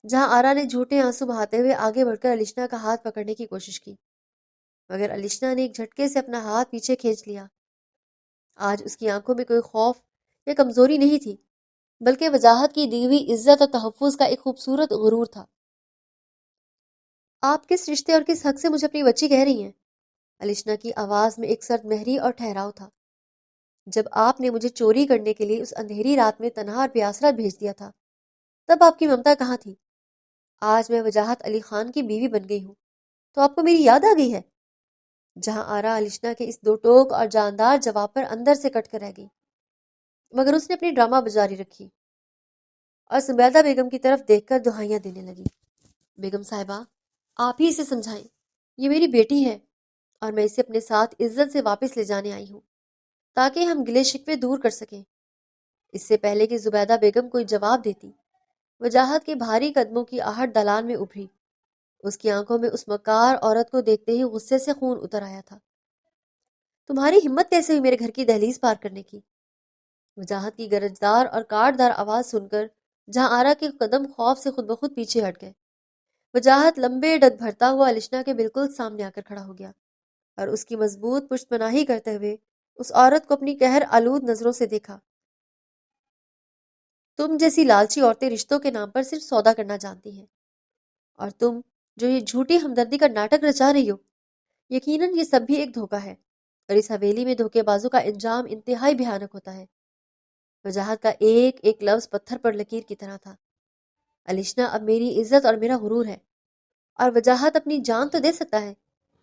[SPEAKER 1] جہاں آرا نے جھوٹے آنسو بہاتے ہوئے آگے بڑھ کر الشنا کا ہاتھ پکڑنے کی کوشش کی، مگر الشنا نے ایک جھٹکے سے اپنا ہاتھ پیچھے کھینچ لیا۔ آج اس کی آنکھوں میں کوئی خوف یا کمزوری نہیں تھی، بلکہ وجاہت کی دی ہوئی عزت اور تحفظ کا ایک خوبصورت غرور تھا۔ آپ کس رشتے اور کس حق سے مجھے اپنی بچی کہہ رہی ہیں؟ الشنا کی آواز میں ایک سرد مہری اور ٹھہراؤ تھا۔ جب آپ نے مجھے چوری کرنے کے لیے اس اندھیری رات میں تنہا اور پیاسرا بھیج دیا تھا، تب آپ کی ممتا کہاں تھی؟ آج میں وجاہت علی خان کی بیوی بن گئی ہوں تو آپ کو میری یاد آ گئی ہے؟ جہاں آرا الشنا کے اس دو ٹوک اور جاندار جواب پر اندر سے کٹ کر رہ گئی، مگر اس نے اپنی ڈرامہ بازاری رکھی اور زبیدہ بیگم کی طرف دیکھ کر دہائیاں دینے لگی۔ بیگم صاحبہ، آپ ہی اسے سمجھائیں، یہ میری بیٹی ہے اور میں اسے اپنے ساتھ عزت سے واپس لے جانے آئی ہوں تاکہ ہم گلے شکوے دور کر سکیں۔ اس سے پہلے کہ زبیدہ بیگم کوئی جواب دیتی، وجاہت کے بھاری قدموں کی آہٹ دالان میں ابھری۔ اس کی آنکھوں میں اس مکار عورت کو دیکھتے ہی غصے سے خون اتر آیا تھا۔ تمہاری ہمت کیسے ہوئی میرے گھر کی دہلیز پار کرنے کی؟ وجاہت کی گرجدار اور کاٹدار آواز سن کر جہاں آرا کے قدم خوف سے خود بخود پیچھے ہٹ گئے۔ وجاہت لمبے ڈگ بھرتا ہوا الشنا کے بالکل سامنے آ کر کھڑا ہو گیا اور اس کی مضبوط پشت پناہی کرتے ہوئے اس عورت کو اپنی قہر آلود نظروں سے دیکھا۔ تم جیسی لالچی عورتیں رشتوں کے نام پر صرف سودا کرنا جانتی ہیں، اور تم جو یہ جھوٹی ہمدردی کا ناٹک رچا رہی ہو، یقیناً یہ سب بھی ایک دھوکہ ہے، اور اس حویلی میں دھوکے بازوں کا انجام انتہائی بھیانک ہوتا ہے۔ وجاہت کا ایک ایک لفظ پتھر پر لکیر کی طرح تھا۔ الشنا اب میری عزت اور میرا غرور ہے، اور وجاہت اپنی جان تو دے سکتا ہے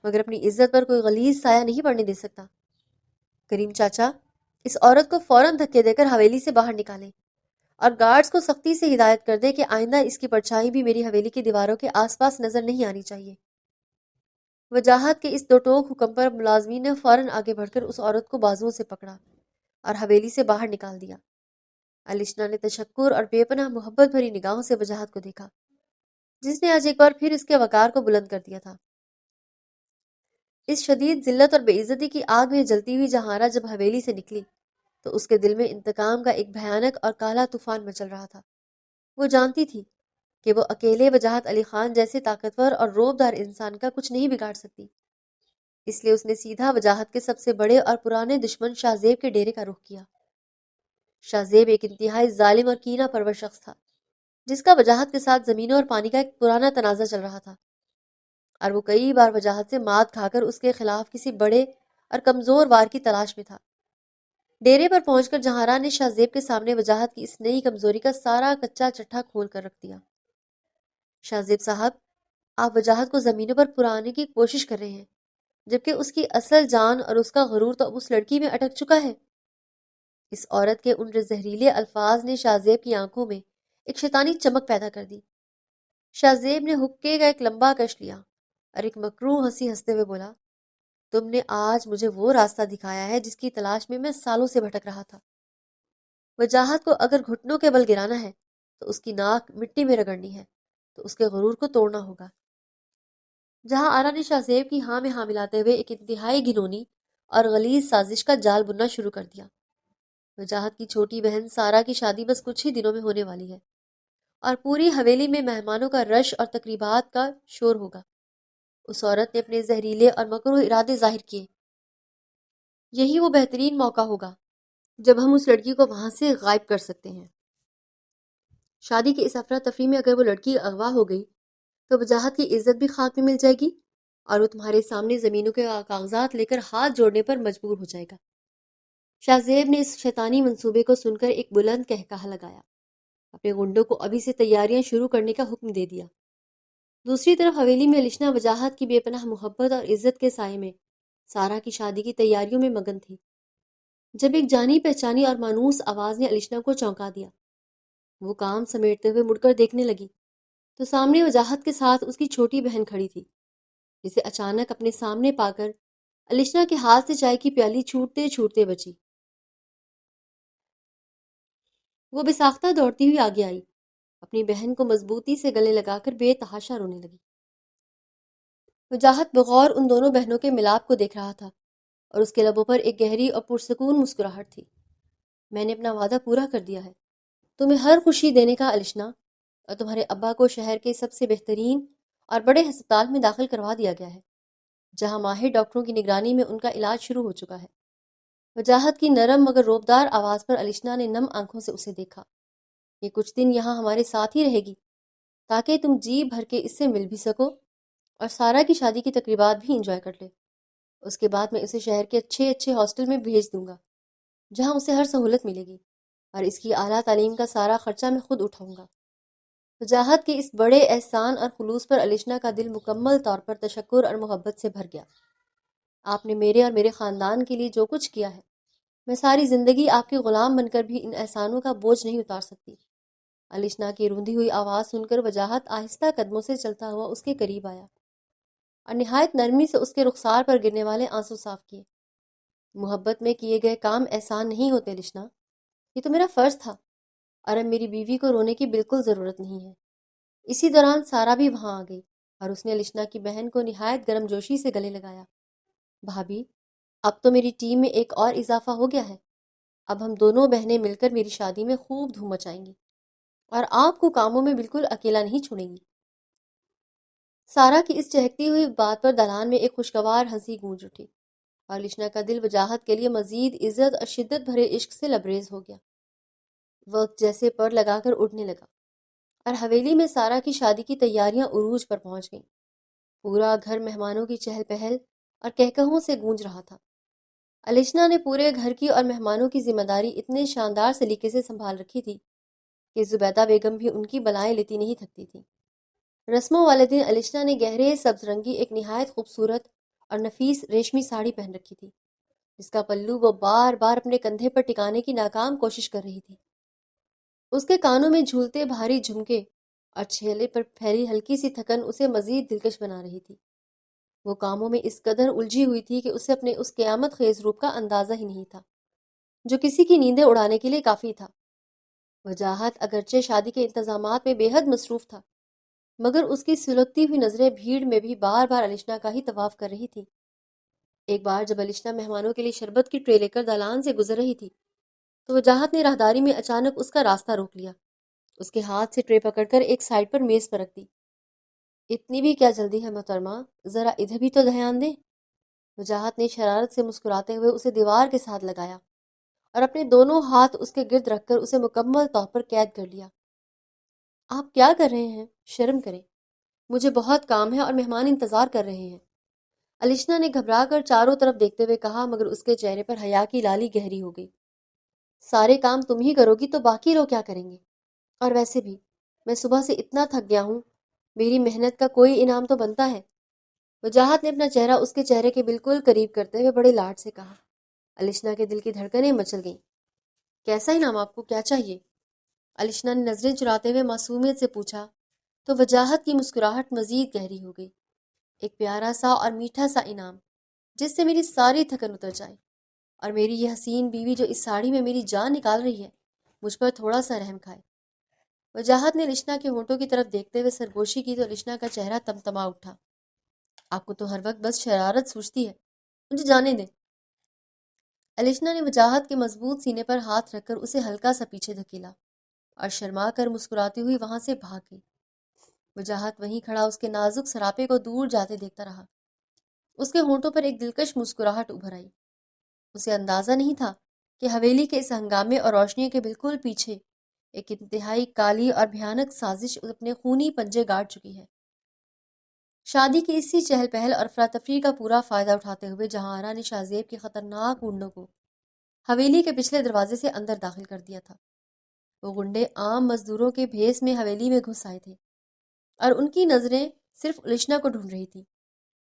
[SPEAKER 1] مگر اپنی عزت پر کوئی غلیظ سایہ نہیں پڑنے دے سکتا۔ کریم چاچا، اس عورت کو فوراً دھکے دے کر حویلی سے باہر نکالیں اور گارڈز کو سختی سے ہدایت کر دیں کہ آئندہ اس کی پرچھائی بھی میری حویلی کی دیواروں کے آس پاس نظر نہیں آنی چاہیے۔ وجاہت کے اس دو ٹوک حکم پر ملازمین نے فوراً آگے بڑھ کر اس عورت کو بازوؤں سے پکڑا اور حویلی سے باہر نکال دیا۔ الشنا نے تشکر اور بے پناہ محبت بھری نگاہوں سے وجاہت کو دیکھا، جس نے آج ایک بار پھر اس کے وقار کو بلند کر دیا تھا۔ اس شدید ذلت اور بے عزتی کی آگ میں جلتی ہوئی جہارا جب حویلی سے نکلی تو اس کے دل میں انتقام کا ایک بھیانک اور کالا طوفان مچل رہا تھا۔ وہ جانتی تھی کہ وہ اکیلے وجاہت علی خان جیسے طاقتور اور روبدار انسان کا کچھ نہیں بگاڑ سکتی، اس لیے اس نے سیدھا وجاہت کے سب سے بڑے اور پرانے دشمن شاہ زیب کے ڈیرے کا رخ کیا۔ شاہ زیب ایک انتہائی ظالم اور کینہ پرور شخص تھا، جس کا وجاہت کے ساتھ زمینوں اور پانی کا ایک پرانا تنازع چل رہا تھا، اور وہ کئی بار وجاہت سے مات کھا کر اس کے خلاف کسی بڑے اور کمزور وار کی تلاش میں تھا۔ ڈیرے پر پہنچ کر جہاراں نے شاہ زیب کے سامنے وجاہت کی اس نئی کمزوری کا سارا کچا چٹھا کھول کر رکھ دیا۔ شاہ زیب صاحب، آپ وجاہت کو زمینوں پر پرانے کی کوشش کر رہے ہیں، جبکہ اس کی اصل جان اور اس کا غرور تو اب اس لڑکی میں اٹک چکا ہے۔ اس عورت کے ان زہریلے الفاظ نے شاہ زیب کی آنکھوں میں ایک شیطانی چمک پیدا کر دی۔ شاہ نے حقے کا ایک لمبا کش لیا اور ایک مکروہ ہنسی ہنستے ہوئے بولا، تم نے آج مجھے وہ راستہ دکھایا ہے جس کی تلاش میں سالوں سے بھٹک رہا تھا۔ وجاہت کو اگر گھٹنوں کے بل گرانا ہے تو اس کی ناک مٹی میں رگڑنی ہے، تو اس کے غرور کو توڑنا ہوگا۔ جہاں آرا نے شاہ زیب کی ہاں میں ہاں ملاتے ہوئے ایک انتہائی گھنونی اور غلیظ سازش کا جال بننا شروع کر دیا۔ وجاہت کی چھوٹی بہن سارا کی شادی بس کچھ ہی دنوں میں ہونے والی ہے اور پوری حویلی میں مہمانوں کا رش اور تقریبات کا شور ہوگا۔ اس عورت نے اپنے زہریلے اور مکروہ ارادے ظاہر کیے۔ یہی وہ بہترین موقع ہوگا جب ہم اس لڑکی کو وہاں سے غائب کر سکتے ہیں۔ شادی کی اس افراتفری میں اگر وہ لڑکی اغوا ہو گئی تو وجاہت کی عزت بھی خاک میں مل جائے گی اور وہ تمہارے سامنے زمینوں کے کاغذات لے کر ہاتھ جوڑنے پر مجبور ہو جائے گا۔ شاہ زیب نے اس شیطانی منصوبے کو سن کر ایک بلند قہقہہ لگایا، اپنے گنڈوں کو ابھی سے تیاریاں شروع کرنے کا حکم دے دیا۔ دوسری طرف حویلی میں الشنا وجاہت کی بے پناہ محبت اور عزت کے سائے میں سارا کی شادی کی تیاریوں میں مگن تھی، جب ایک جانی پہچانی اور مانوس آواز نے الشنا کو چونکا دیا۔ وہ کام سمیٹتے ہوئے مڑ کر دیکھنے لگی تو سامنے وجاہت کے ساتھ اس کی چھوٹی بہن کھڑی تھی، جسے اچانک اپنے سامنے پا کر الشنا کے ہاتھ سے چائے کی پیالی چھوٹتے چھوٹتے بچی۔ وہ بے ساختہ دوڑتی ہوئی آگے آئی، اپنی بہن کو مضبوطی سے گلے لگا کر بے تحاشا رونے لگی۔ وجاہت بغور ان دونوں بہنوں کے ملاپ کو دیکھ رہا تھا اور اس کے لبوں پر ایک گہری اور پرسکون مسکراہٹ تھی۔ میں نے اپنا وعدہ پورا کر دیا ہے، تمہیں ہر خوشی دینے کا الشنا، اور تمہارے ابا کو شہر کے سب سے بہترین اور بڑے ہسپتال میں داخل کروا دیا گیا ہے، جہاں ماہر ڈاکٹروں کی نگرانی میں ان کا علاج شروع ہو چکا ہے۔ وجاہت کی نرم مگر روبدار آواز پر الشنا نے نم آنکھوں سے اسے دیکھا۔ یہ کچھ دن یہاں ہمارے ساتھ ہی رہے گی تاکہ تم جی بھر کے اس سے مل بھی سکو اور سارا کی شادی کی تقریبات بھی انجوائے کر لے۔ اس کے بعد میں اسے شہر کے اچھے اچھے ہاسٹل میں بھیج دوں گا جہاں اسے ہر سہولت ملے گی، اور اس کی اعلیٰ تعلیم کا سارا خرچہ میں خود اٹھاؤں گا۔ وجاہت کے اس بڑے احسان اور خلوص پر الشنا کا دل مکمل طور پر تشکر اور محبت سے بھر گیا۔ آپ نے میرے اور میرے خاندان کے لیے جو کچھ کیا ہے، میں ساری زندگی آپ کے غلام بن کر بھی ان احسانوں کا بوجھ نہیں اتار سکتی۔ الشنا کی روندھی ہوئی آواز سن کر وجاہت آہستہ قدموں سے چلتا ہوا اس کے قریب آیا اور نہایت نرمی سے اس کے رخسار پر گرنے والے آنسو صاف کیے۔ محبت میں کیے گئے کام احسان نہیں ہوتے الشنا، یہ تو میرا فرض تھا، اور اب میری بیوی کو رونے کی بالکل ضرورت نہیں ہے۔ اسی دوران سارا بھی وہاں آ گئی اور اس نے الشنا کی بہن کو نہایت گرم جوشی سے گلے لگایا۔ بھابھی، اب تو میری ٹیم میں ایک اور اضافہ ہو گیا ہے، اب ہم دونوں بہنیں مل کر میری شادی میں خوب دھوم مچائیں گی اور آپ کو کاموں میں بالکل اکیلا نہیں چھوڑیں گی۔ سارا کی اس چہکتی ہوئی بات پر دلان میں ایک خوشگوار ہنسی گونج اٹھی اور الشنا کا دل وجاہت کے لیے مزید عزت اور شدت بھرے عشق سے لبریز ہو گیا۔ وقت جیسے پر لگا کر اڑنے لگا اور حویلی میں سارا کی شادی کی تیاریاں عروج پر پہنچ گئیں۔ پورا گھر مہمانوں کی چہل پہل اور کہکہوں سے گونج رہا تھا۔ الشنا نے پورے گھر کی اور مہمانوں کی ذمہ داری اتنے شاندار سلیقے سے سنبھال رکھی تھی کہ زبیدہ بیگم بھی ان کی بلائیں لیتی نہیں تھکتی تھی۔ رسموں والے دن الشنا نے گہرے سبز رنگی ایک نہایت خوبصورت اور نفیس ریشمی ساڑی پہن رکھی تھی، جس کا پلو وہ بار بار اپنے کندھے پر ٹکانے کی ناکام کوشش کر رہی تھی۔ اس کے کانوں میں جھولتے بھاری جھمکے اور چہرے پر پھیلی ہلکی سی تھکن اسے مزید دلکش بنا رہی تھی۔ وہ کاموں میں اس قدر الجھی ہوئی تھی کہ اسے اپنے اس قیامت خیز روپ کا اندازہ ہی نہیں تھا جو کسی کی نیندیں اڑانے کے لیے کافی تھا۔ وجاہت اگرچہ شادی کے انتظامات میں بے حد مصروف تھا، مگر اس کی سلگتی ہوئی نظریں بھیڑ میں بھی بار بار الشنا کا ہی طواف کر رہی تھی۔ ایک بار جب الشنا مہمانوں کے لیے شربت کی ٹرے لے کر دالان سے گزر رہی تھی تو وجاہت نے راہداری میں اچانک اس کا راستہ روک لیا، اس کے ہاتھ سے ٹرے پکڑ کر ایک سائڈ پر میز پر رکھ دی۔ اتنی بھی کیا جلدی ہے محترمہ، ذرا ادھر بھی تو دھیان دیں۔ وجاہت نے شرارت سے مسکراتے ہوئے اسے دیوار کے ساتھ لگایا اور اپنے دونوں ہاتھ اس کے گرد رکھ کر اسے مکمل طور پر قید کر لیا۔ آپ کیا کر رہے ہیں؟ شرم کریں، مجھے بہت کام ہے اور مہمان انتظار کر رہے ہیں۔ الشنا نے گھبرا کر چاروں طرف دیکھتے ہوئے کہا، مگر اس کے چہرے پر حیا کی لالی گہری ہو گئی۔ سارے کام تم ہی کرو گی تو باقی لوگ کیا کریں گے؟ اور ویسے بھی میں صبح سے اتنا تھک گیا ہوں، میری محنت کا کوئی انعام تو بنتا ہے۔ وجاہت نے اپنا چہرہ اس کے چہرے کے بالکل قریب کرتے ہوئے بڑے لاڈ سے کہا۔ الشنا کے دل کی دھڑکنیں مچل گئیں۔ کیسا انعام؟ آپ کو کیا چاہیے؟ الشنا نے نظریں چراتے ہوئے معصومیت سے پوچھا تو وجاہت کی مسکراہٹ مزید گہری ہو گئی۔ ایک پیارا سا اور میٹھا سا انعام جس سے میری ساری تھکن اتر جائے، اور میری یہ حسین بیوی جو اس ساڑی میں میری جان نکال رہی ہے مجھ پر تھوڑا سا رحم کھائے۔ وجاہت نے الشنا کے ہونٹوں کی طرف دیکھتے ہوئے سرگوشی کی تو الشنا کا چہرہ تمتما اٹھا۔ آپ کو تو ہر وقت بس شرارت سوچتی ہے، مجھے جانے دیں۔ الشنا نے وجاہت کے مضبوط سینے پر ہاتھ رکھ کر اسے ہلکا سا پیچھے دھکیلا اور شرما کر مسکراتی ہوئی وہاں سے بھاگ گئی۔ وجاہت وہیں کھڑا اس کے نازک سراپے کو دور جاتے دیکھتا رہا۔ اس کے ہونٹوں پر ایک دلکش مسکراہٹ ابھر آئی۔ اسے اندازہ نہیں تھا کہ حویلی کے اس ہنگامے اور روشنی کے بالکل پیچھے ایک انتہائی کالی اور بھیانک سازش اپنے خونی پنجے گاڑ چکی ہے۔ شادی کی اسی چہل پہل اور افراتفری کا پورا فائدہ اٹھاتے ہوئے جہاں آرا نے شاہ زیب کی خطرناک گنڈوں کو حویلی کے پچھلے دروازے سے اندر داخل کر دیا تھا۔ وہ گنڈے عام مزدوروں کے بھیس میں حویلی میں گھس آئے تھے اور ان کی نظریں صرف الشنا کو ڈھونڈ رہی تھی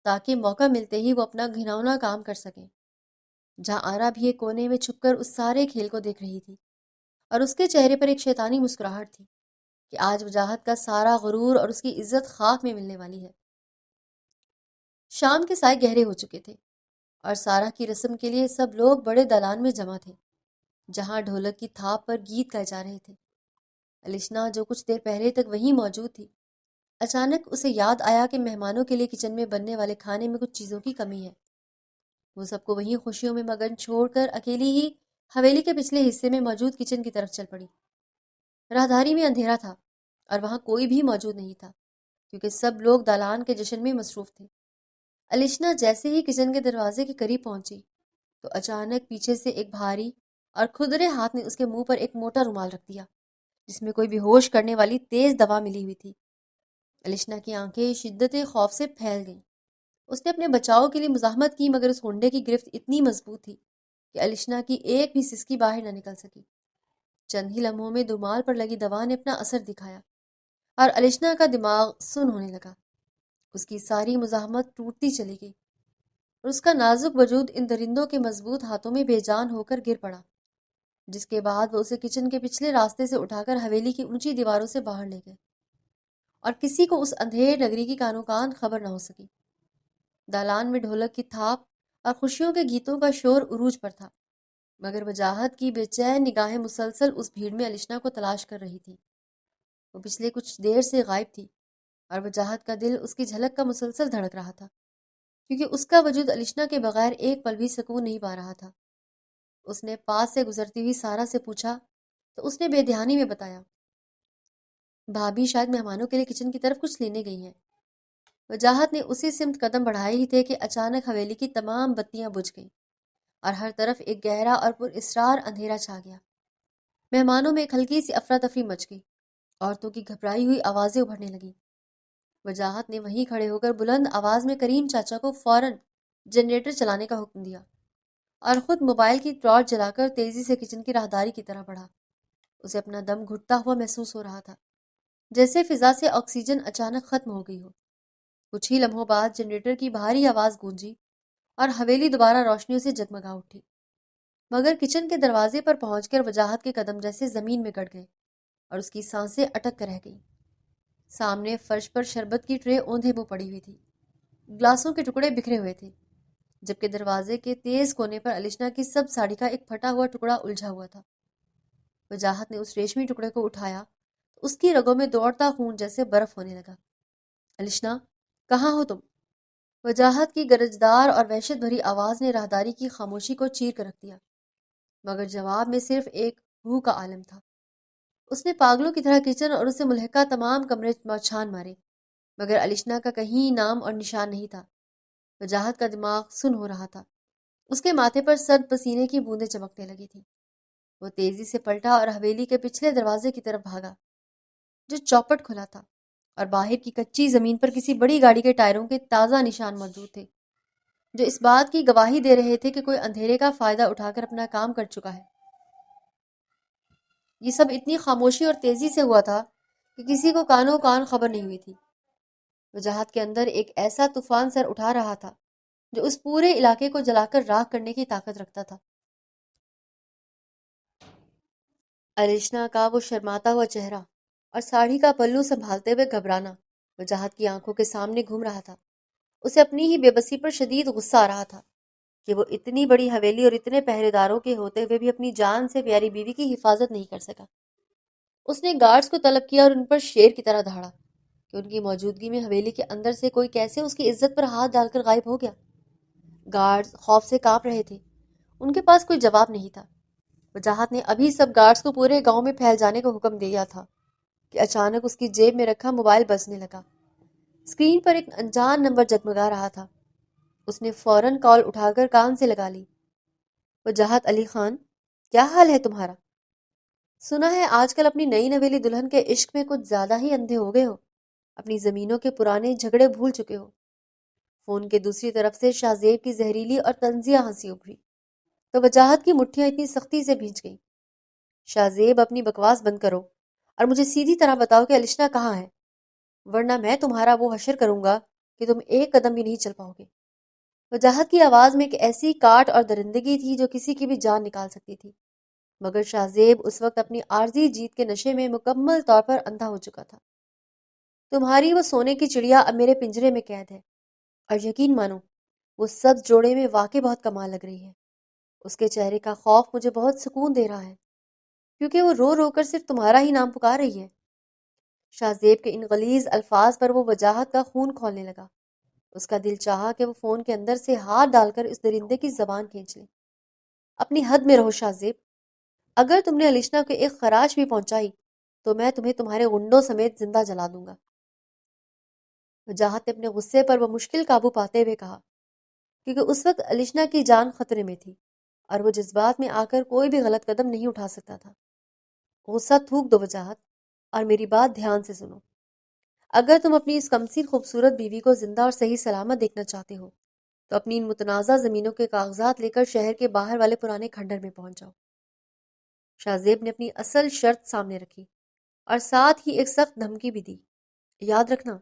[SPEAKER 1] تاکہ موقع ملتے ہی وہ اپنا گھناؤنا کام کر سکیں۔ جہاں آرا بھی ایک کونے میں چھپ کر اس سارے کھیل کو دیکھ رہی تھی اور اس کے چہرے پر ایک شیطانی مسکراہٹ تھی کہ آج وجاہت کا سارا غرور اور اس کی عزت خاک میں ملنے والی ہے۔ شام کے سائے گہرے ہو چکے تھے اور سارا کی رسم کے لیے سب لوگ بڑے دالان میں جمع تھے جہاں ڈھولک کی تھاپ پر گیت گائے جا رہے تھے۔ الشنا جو کچھ دیر پہلے تک وہیں موجود تھی، اچانک اسے یاد آیا کہ مہمانوں کے لیے کچن میں بننے والے کھانے میں کچھ چیزوں کی کمی ہے۔ وہ سب کو وہیں خوشیوں میں مگن چھوڑ کر اکیلی ہی حویلی کے پچھلے حصے میں موجود کچن کی طرف چل پڑی۔ راہداری میں اندھیرا تھا اور وہاں کوئی بھی موجود نہیں تھا کیونکہ سب لوگ دالان کے جشن میں مصروف تھے۔ الشنا جیسے ہی کچن کے دروازے کے قریب پہنچی تو اچانک پیچھے سے ایک بھاری اور کھدرے ہاتھ نے اس کے منہ پر ایک موٹا رومال رکھ دیا جس میں کوئی بے ہوش کرنے والی تیز دوا ملی ہوئی تھی۔ الشنا کی آنکھیں شدت خوف سے پھیل گئیں۔ اس نے اپنے بچاؤ کے لیے مزاحمت کی مگر اس گنڈے کی گرفت اتنی مضبوط تھی کہ الشنا کی ایک بھی سسکی باہر نہ نکل سکی۔ چند ہی لمحوں میں رومال پر لگی دوا نے اپنا اثر دکھایا اور الشنا کا دماغ سن ہونے لگا۔ اس کی ساری مزاحمت ٹوٹتی چلی گئی اور اس کا نازک وجود ان درندوں کے مضبوط ہاتھوں میں بے جان ہو کر گر پڑا، جس کے بعد وہ اسے کچن کے پچھلے راستے سے اٹھا کر حویلی کی اونچی دیواروں سے باہر لے گئے اور کسی کو اس اندھیر نگری کی کانوں کان خبر نہ ہو سکی۔ دالان میں ڈھولک کی تھاپ اور خوشیوں کے گیتوں کا شور عروج پر تھا مگر وجاہت کی بے چین نگاہیں مسلسل اس بھیڑ میں الشنا کو تلاش کر رہی تھی۔ وہ پچھلے کچھ دیر سے غائب تھی اور وجاہت کا دل اس کی جھلک کا مسلسل دھڑک رہا تھا کیونکہ اس کا وجود الشنا کے بغیر ایک پل بھی سکون نہیں پا رہا تھا۔ اس نے پاس سے گزرتی ہوئی سارا سے پوچھا تو اس نے بے دھیانی میں بتایا، بھابھی شاید مہمانوں کے لیے کچن کی طرف کچھ لینے گئی ہیں۔ وجاہت نے اسی سمت قدم بڑھائے ہی تھے کہ اچانک حویلی کی تمام بتیاں بجھ گئیں اور ہر طرف ایک گہرا اور پر اسرار اندھیرا چھا گیا۔ مہمانوں میں ایک ہلکی سی افراتفری مچ گئی، عورتوں کی گھبرائی ہوئی آوازیں ابھرنے لگیں۔ وجاہت نے وہیں کھڑے ہو کر بلند آواز میں کریم چاچا کو فوراً جنریٹر چلانے کا حکم دیا اور خود موبائل کی ٹارچ جلا کر تیزی سے کچن کی راہداری کی طرح بڑھا۔ اسے اپنا دم گھٹتا ہوا محسوس ہو رہا تھا جیسے فضا سے آکسیجن اچانک ختم ہو گئی ہو۔ کچھ ہی لمحوں بعد جنریٹر کی بھاری آواز گونجی اور حویلی دوبارہ روشنیوں سے جگمگا اٹھی، مگر کچن کے دروازے پر پہنچ کر وجاہت کے قدم جیسے زمین میں گڑ گئے اور اس کی سانسیں اٹک کر رہ گئیں۔ سامنے فرش پر شربت کی ٹرے اوندھے منہ پڑی ہوئی تھی، گلاسوں کے ٹکڑے بکھرے ہوئے تھے، جبکہ دروازے کے تیز کونے پر الشنا کی سب ساڑی کا ایک پھٹا ہوا ٹکڑا الجھا ہوا تھا۔ وجاہت نے اس ریشمی ٹکڑے کو اٹھایا تو اس کی رگوں میں دوڑتا خون جیسے برف ہونے لگا۔ الشنا، کہاں ہو تم؟ وجاہت کی گرجدار اور وحشت بھری آواز نے راہداری کی خاموشی کو چیر کر رکھ دیا، مگر جواب میں صرف ایک ہو کا عالم تھا۔ اس نے پاگلوں کی طرح کچن اور اسے ملحقہ تمام کمرے چھان مارے مگر الشنا کا کہیں نام اور نشان نہیں تھا۔ وجاہت کا دماغ سن ہو رہا تھا، اس کے ماتھے پر سرد پسینے کی بوندیں چمکنے لگی تھیں۔ وہ تیزی سے پلٹا اور حویلی کے پچھلے دروازے کی طرف بھاگا جو چوپٹ کھلا تھا اور باہر کی کچی زمین پر کسی بڑی گاڑی کے ٹائروں کے تازہ نشان موجود تھے جو اس بات کی گواہی دے رہے تھے کہ کوئی اندھیرے کا فائدہ اٹھا کر اپنا کام کر چکا ہے۔ یہ سب اتنی خاموشی اور تیزی سے ہوا تھا کہ کسی کو کانوں کان خبر نہیں ہوئی تھی۔ وجاہت کے اندر ایک ایسا طوفان سر اٹھا رہا تھا جو اس پورے علاقے کو جلا کر راکھ کرنے کی طاقت رکھتا تھا۔ الشنا کا وہ شرماتا ہوا چہرہ اور ساڑھی کا پلو سنبھالتے ہوئے گھبرانا وجاہت کی آنکھوں کے سامنے گھوم رہا تھا۔ اسے اپنی ہی بے بسی پر شدید غصہ آ رہا تھا کہ وہ اتنی بڑی حویلی اور اتنے پہرے داروں کے ہوتے ہوئے بھی اپنی جان سے پیاری بیوی کی حفاظت نہیں کر سکا۔ اس نے گارڈز کو طلب کیا اور ان پر شیر کی طرح دھاڑا کہ ان کی موجودگی میں حویلی کے اندر سے کوئی کیسے اس کی عزت پر ہاتھ ڈال کر غائب ہو گیا۔ گارڈز خوف سے کانپ رہے تھے، ان کے پاس کوئی جواب نہیں تھا۔ وجاہت نے ابھی سب گارڈز کو پورے گاؤں میں پھیل جانے کا حکم دیا تھا کہ اچانک اس کی جیب میں رکھا موبائل بجنے لگا۔ اسکرین پر ایک انجان نمبر جگمگا رہا تھا۔ اس نے فوراً کال اٹھا کر کان سے لگا لی۔ وجاہت علی خان، کیا حال ہے تمہارا؟ سنا ہے آج کل اپنی نئی نویلی دلہن کے عشق میں کچھ زیادہ ہی اندھے ہو گئے ہو، اپنی زمینوں کے پرانے جھگڑے بھول چکے ہو۔ فون کے دوسری طرف سے شاہ زیب کی زہریلی اور طنزیہ ہنسی ابھری تو وجاہت کی مٹھیاں اتنی سختی سے بھیج گئیں۔ شاہ زیب، اپنی بکواس بند کرو اور مجھے سیدھی طرح بتاؤ کہ الشنا کہاں ہے، ورنہ میں تمہارا وہ حشر کروں گا کہ تم ایک قدم بھی نہیں چل پاؤ گے۔ وجاہت کی آواز میں ایک ایسی کاٹ اور درندگی تھی جو کسی کی بھی جان نکال سکتی تھی، مگر شاہ زیب اس وقت اپنی عارضی جیت کے نشے میں مکمل طور پر اندھا ہو چکا تھا۔ تمہاری وہ سونے کی چڑیا اب میرے پنجرے میں قید ہے، اور یقین مانو وہ سبز جوڑے میں واقعی بہت کمال لگ رہی ہے۔ اس کے چہرے کا خوف مجھے بہت سکون دے رہا ہے، کیونکہ وہ رو رو کر صرف تمہارا ہی نام پکار رہی ہے۔ شاہ زیب کے ان غلیظ الفاظ پر وہ وجاہت کا خون کھولنے لگا۔ اس کا دل چاہا کہ وہ فون کے اندر سے ہاتھ ڈال کر اس درندے کی زبان کھینچ لے۔ اپنی حد میں رہو شاہ زیب، اگر تم نے الشنا کو ایک خراش بھی پہنچائی تو میں تمہیں تمہارے غنڈوں سمیت زندہ جلا دوں گا۔ وجاہت نے اپنے غصے پر وہ مشکل قابو پاتے ہوئے کہا، کیونکہ اس وقت الشنا کی جان خطرے میں تھی اور وہ جذبات میں آ کر کوئی بھی غلط قدم نہیں اٹھا سکتا تھا۔ غصہ تھوک دو وجاہت، اور میری بات دھیان سے سنو۔ اگر تم اپنی اس کمسین خوبصورت بیوی کو زندہ اور صحیح سلامت دیکھنا چاہتے ہو تو اپنی ان متنازع زمینوں کے کاغذات لے کر شہر کے باہر والے پرانے کھنڈر میں پہنچ جاؤ۔ شاہ زیب نے اپنی اصل شرط سامنے رکھی اور ساتھ ہی ایک سخت دھمکی بھی دی۔ یاد رکھنا،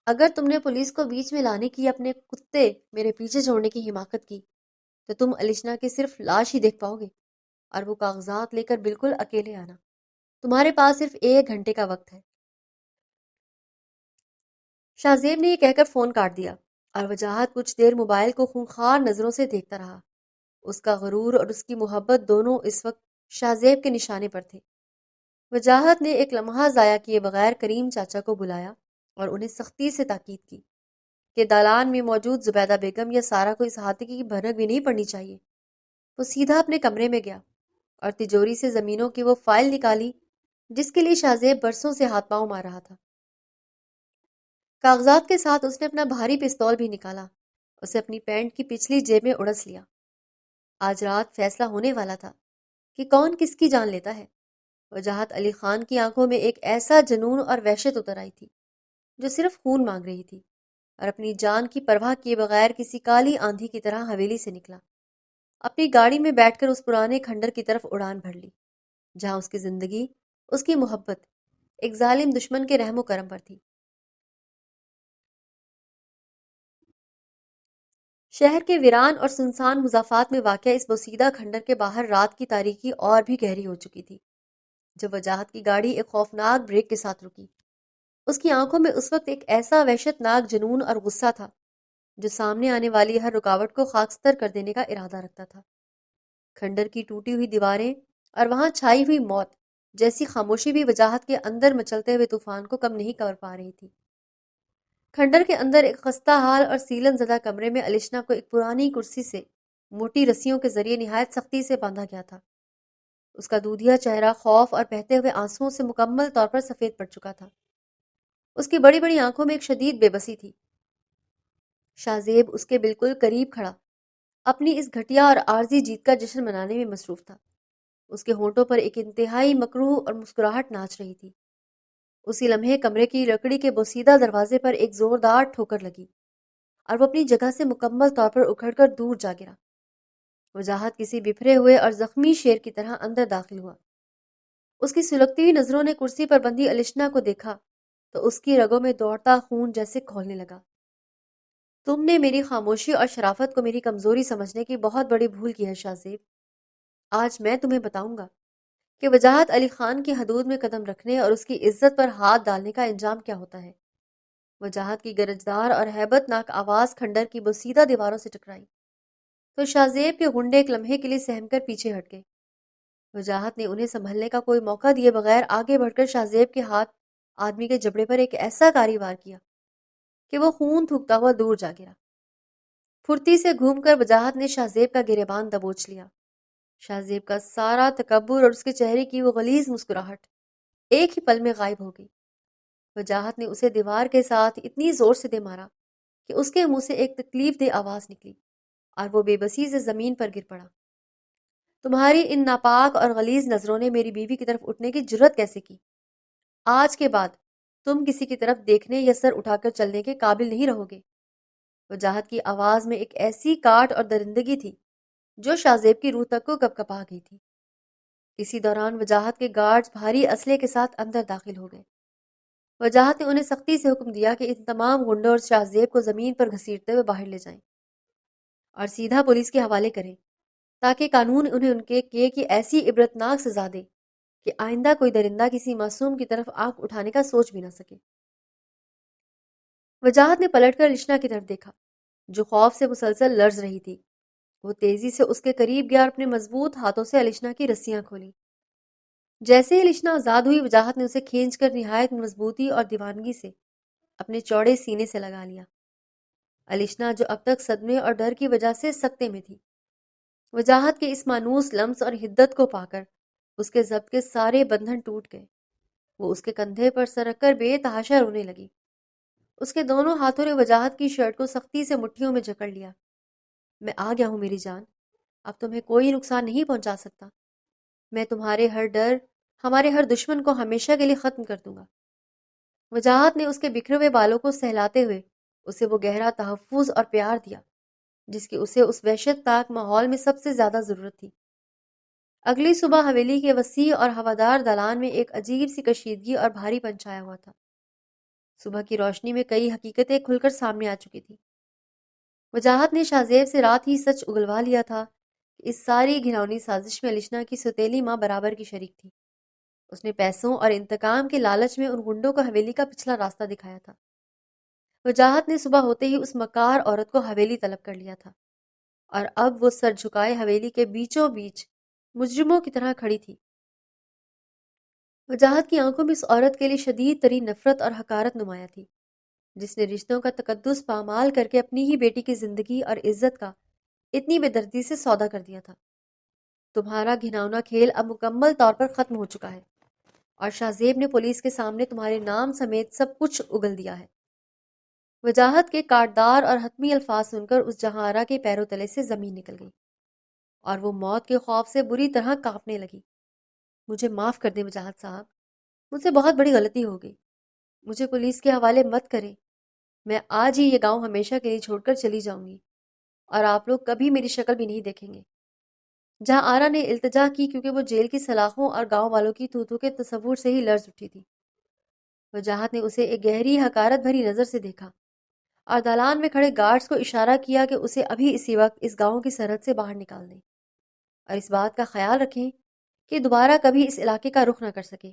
[SPEAKER 1] اگر تم نے پولیس کو بیچ میں لانے کی اپنے کتے میرے پیچھے چھوڑنے کی حماقت کی تو تم الشنا کی صرف لاش ہی دیکھ پاؤ گے، اور وہ کاغذات لے کر بالکل اکیلے آنا۔ تمہارے پاس صرف 1 گھنٹے کا وقت ہے۔ شاہ زیب نے یہ کہہ کر فون کاٹ دیا اور وجاہت کچھ دیر موبائل کو خونخوار نظروں سے دیکھتا رہا۔ اس کا غرور اور اس کی محبت دونوں اس وقت شاہ زیب کے نشانے پر تھے۔ وجاہت نے ایک لمحہ ضائع کیے بغیر کریم چاچا کو بلایا اور انہیں سختی سے تاکید کی کہ دالان میں موجود زبیدہ بیگم یا سارا کو اس حادثے کی بھنک بھی نہیں پڑنی چاہیے۔ وہ سیدھا اپنے کمرے میں گیا اور تجوری سے زمینوں کی وہ فائل نکالی جس کے لیے شاہ زیب برسوں سے ہاتھ پاؤں مار رہا تھا۔ کاغذات کے ساتھ اس نے اپنا بھاری پستول بھی نکالا، اسے اپنی پینٹ کی پچھلی جیب میں اڑس لیا۔ آج رات فیصلہ ہونے والا تھا کہ کون کس کی جان لیتا ہے۔ وجاہت علی خان کی آنکھوں میں ایک ایسا جنون اور وحشت اتر آئی تھی جو صرف خون مانگ رہی تھی، اور اپنی جان کی پرواہ کیے بغیر کسی کالی آندھی کی طرح حویلی سے نکلا۔ اپنی گاڑی میں بیٹھ کر اس پرانے کھنڈر کی طرف اڑان بھر لی جہاں اس کی زندگی، اس کی محبت ایک ظالم دشمن کے رحم و کرم پر تھی۔ شہر کے ویران اور سنسان مضافات میں واقع اس بوسیدہ کھنڈر کے باہر رات کی تاریکی اور بھی گہری ہو چکی تھی جب وجاہت کی گاڑی ایک خوفناک بریک کے ساتھ رکی۔ اس کی آنکھوں میں اس وقت ایک ایسا وحشت ناک جنون اور غصہ تھا جو سامنے آنے والی ہر رکاوٹ کو خاکستر کر دینے کا ارادہ رکھتا تھا۔ کھنڈر کی ٹوٹی ہوئی دیواریں اور وہاں چھائی ہوئی موت جیسی خاموشی بھی وجاہت کے اندر مچلتے ہوئے طوفان کو کم نہیں کر پا رہی تھی۔ کھنڈر کے اندر ایک خستہ حال اور سیلن زدہ کمرے میں الشنا کو ایک پرانی کرسی سے موٹی رسیوں کے ذریعے نہایت سختی سے باندھا گیا تھا۔ اس کا دودھیا چہرہ خوف اور بہتے ہوئے آنسوؤں سے مکمل طور پر سفید پڑ چکا تھا۔ اس کی بڑی بڑی آنکھوں میں ایک شدید بے بسی تھی۔ شاہ زیب اس کے بالکل قریب کھڑا اپنی اس گھٹیا اور عارضی جیت کا جشن منانے میں مصروف تھا۔ اس کے ہونٹوں پر ایک انتہائی مکروہ اور مسکراہٹ ناچ رہی تھی۔ اسی لمحے کمرے کی لکڑی کے بوسیدہ دروازے پر ایک زوردار ٹھوکر لگی اور وہ اپنی جگہ سے مکمل طور پر اکھڑ کر دور جا گرا۔ وجاہت کسی بپھرے ہوئے اور زخمی شیر کی طرح اندر داخل ہوا۔ اس کی سلگتی ہوئی نظروں نے کرسی پر بندھی الشنا کو دیکھا تو اس کی رگوں میں دوڑتا خون جیسے کھولنے لگا۔ تم نے میری خاموشی اور شرافت کو میری کمزوری سمجھنے کی بہت بڑی بھول کی ہے شاہ زیب۔ آج میں تمہیں بتاؤں گا کہ وجاہت علی خان کی حدود میں قدم رکھنے اور اس کی عزت پر ہاتھ ڈالنے کا انجام کیا ہوتا ہے۔ وجاہت کی گرجدار اور ہیبت ناک آواز کھنڈر کی بوسیدہ دیواروں سے ٹکرائی تو شاہ زیب کے غنڈے ایک لمحے کے لیے سہم کر پیچھے ہٹ گئے۔ وجاہت نے انہیں سنبھلنے کا کوئی موقع دیے بغیر آگے بڑھ کر شاہ زیب کے ہاتھ آدمی کے جبڑے پر ایک ایسا کاری وار کیا کہ وہ خون تھوکتا ہوا دور جا گرا۔ پھرتی سے گھوم کر وجاہت نے شاہ زیب کا گریبان دبوچ لیا۔ شاہ زیب کا سارا تکبر اور اس کے چہرے کی وہ غلیظ مسکراہٹ ایک ہی پل میں غائب ہو گئی۔ وجاہت نے اسے دیوار کے ساتھ اتنی زور سے دے مارا کہ اس کے منہ سے ایک تکلیف دہ آواز نکلی اور وہ بے بسی سے زمین پر گر پڑا۔ تمہاری ان ناپاک اور غلیظ نظروں نے میری بیوی کی طرف اٹھنے کی جرت کیسے کی؟ آج کے بعد تم کسی کی طرف دیکھنے یا سر اٹھا کر چلنے کے قابل نہیں رہو گے۔ وجاہت کی آواز میں ایک ایسی کاٹ اور درندگی تھی جو شاہ زیب کی روح تک کو کپکپا گئی تھی۔ اسی دوران وجاہت کے گارڈز بھاری اسلحے کے ساتھ اندر داخل ہو گئے۔ وجاہت نے انہیں سختی سے حکم دیا کہ ان تمام غنڈوں اور شاہ زیب کو زمین پر گھسیٹتے ہوئے باہر لے جائیں اور سیدھا پولیس کے حوالے کریں تاکہ قانون انہیں ان کے کیے کی ایسی عبرتناک سزا دے کہ آئندہ کوئی درندہ کسی معصوم کی طرف آنکھ اٹھانے کا سوچ بھی نہ سکے۔ وجاہت نے پلٹ کر لشنا کی طرف دیکھا جو خوف سے مسلسل لرز رہی تھی۔ وہ تیزی سے اس کے قریب گیا اور اپنے مضبوط ہاتھوں سے الشنا کی رسیاں کھولیں۔ جیسے ہی الشنا آزاد ہوئی وجاہت نے اسے کھینچ کر نہایت مضبوطی اور دیوانگی سے اپنے چوڑے سینے سے لگا لیا۔ الشنا جو اب تک صدمے اور ڈر کی وجہ سے سکتے میں تھی، وجاہت کے اس مانوس لمس اور حدت کو پا کر اس کے ضبط کے سارے بندھن ٹوٹ گئے۔ وہ اس کے کندھے پر سر رکھ کر بے تحاشا رونے لگی۔ اس کے دونوں ہاتھوں نے وجاہت کی شرٹ کو سختی سے مٹھیوں میں جکڑ لیا۔ میں آ گیا ہوں میری جان، اب تمہیں کوئی نقصان نہیں پہنچا سکتا۔ میں تمہارے ہر ڈر، ہمارے ہر دشمن کو ہمیشہ کے لیے ختم کر دوں گا۔ وجاہت نے اس کے بکھرے ہوئے بالوں کو سہلاتے ہوئے اسے وہ گہرا تحفظ اور پیار دیا جس کی اسے اس وحشت ناک ماحول میں سب سے زیادہ ضرورت تھی۔ اگلی صبح حویلی کے وسیع اور ہوادار دالان میں ایک عجیب سی کشیدگی اور بھاری پن چھایا ہوا تھا۔ صبح کی روشنی میں کئی حقیقتیں کھل کر سامنے آ چکی تھی۔ وجاہت نے شاہ زیب سے رات ہی سچ اگلوا لیا تھا کہ اس ساری گھناؤنی سازش میں الشنا کی سوتیلی ماں برابر کی شریک تھی۔ اس نے پیسوں اور انتقام کے لالچ میں ان گنڈوں کو حویلی کا پچھلا راستہ دکھایا تھا۔ وجاہت نے صبح ہوتے ہی اس مکار عورت کو حویلی طلب کر لیا تھا اور اب وہ سر جھکائے حویلی کے بیچوں بیچ مجرموں کی طرح کھڑی تھی۔ وجاہت کی آنکھوں میں اس عورت کے لیے شدید ترین نفرت اور حقارت نمایاں تھی جس نے رشتوں کا تقدس پامال کر کے اپنی ہی بیٹی کی زندگی اور عزت کا اتنی بے دردی سے سودا کر دیا تھا۔ تمہارا گھناؤنا کھیل اب مکمل طور پر ختم ہو چکا ہے اور شاہ زیب نے پولیس کے سامنے تمہارے نام سمیت سب کچھ اگل دیا ہے۔ وجاہت کے کاٹدار اور حتمی الفاظ سن کر اس جہاں آرا کے پیروں تلے سے زمین نکل گئی اور وہ موت کے خوف سے بری طرح کانپنے لگی۔ مجھے معاف کر دیں وجاہت صاحب، مجھ سے بہت بڑی غلطی ہو گئی، مجھے پولیس کے حوالے مت کریں۔ میں آج ہی یہ گاؤں ہمیشہ کے لیے چھوڑ کر چلی جاؤں گی اور آپ لوگ کبھی میری شکل بھی نہیں دیکھیں گے۔ جہاں آرا نے التجا کی کیونکہ وہ جیل کی سلاخوں اور گاؤں والوں کی تھو تھو کے تصور سے ہی لرز اٹھی تھی۔ وجاہت نے اسے ایک گہری حقارت بھری نظر سے دیکھا اور دالان میں کھڑے گارڈز کو اشارہ کیا کہ اسے ابھی اسی وقت اس گاؤں کی سرحد سے باہر نکال دیں اور اس بات کا خیال رکھیں کہ دوبارہ کبھی اس علاقے کا رخ نہ کر سکے۔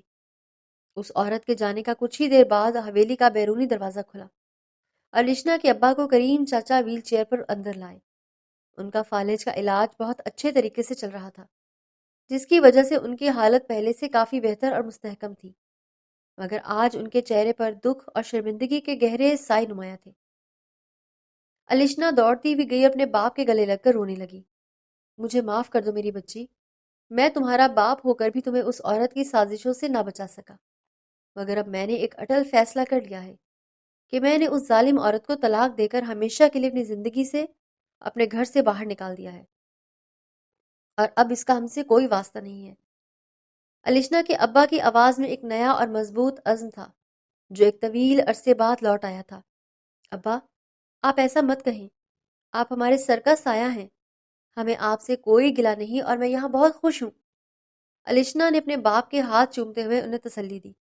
[SPEAKER 1] اس عورت کے جانے کا کچھ ہی دیر بعد حویلی کا بیرونی دروازہ کھلا اور لشنا کے ابا کو کریم چاچا ویل چیئر پر اندر لائے۔ ان کا فالج کا علاج بہت اچھے طریقے سے چل رہا تھا جس کی وجہ سے ان کی حالت پہلے سے کافی بہتر اور مستحکم تھی، مگر آج ان کے چہرے پر دکھ اور شرمندگی کے گہرے سائے نمایاں تھے۔ الشنا دوڑتی ہوئی گئی اپنے باپ کے گلے لگ کر رونے لگی۔ مجھے معاف کر دو میری بچی، میں تمہارا باپ ہو کر بھی تمہیں اس عورت کی سازشوں سے نہ بچا سکا، مگر اب میں نے ایک اٹل فیصلہ کر لیا ہے کہ میں نے اس ظالم عورت کو طلاق دے کر ہمیشہ کے لیے اپنی زندگی سے اپنے گھر سے باہر نکال دیا ہے اور اب اس کا ہم سے کوئی واسطہ نہیں ہے۔ الشنا کے ابا کی آواز میں ایک نیا اور مضبوط عزم تھا جو ایک طویل عرصے بعد لوٹ آیا تھا۔ ابا، آپ ایسا مت کہیں، آپ ہمارے سر کا سایہ ہیں، ہمیں آپ سے کوئی گلہ نہیں اور میں یہاں بہت خوش ہوں۔ الشنا نے اپنے باپ کے ہاتھ چومتے ہوئے انہیں تسلی دی۔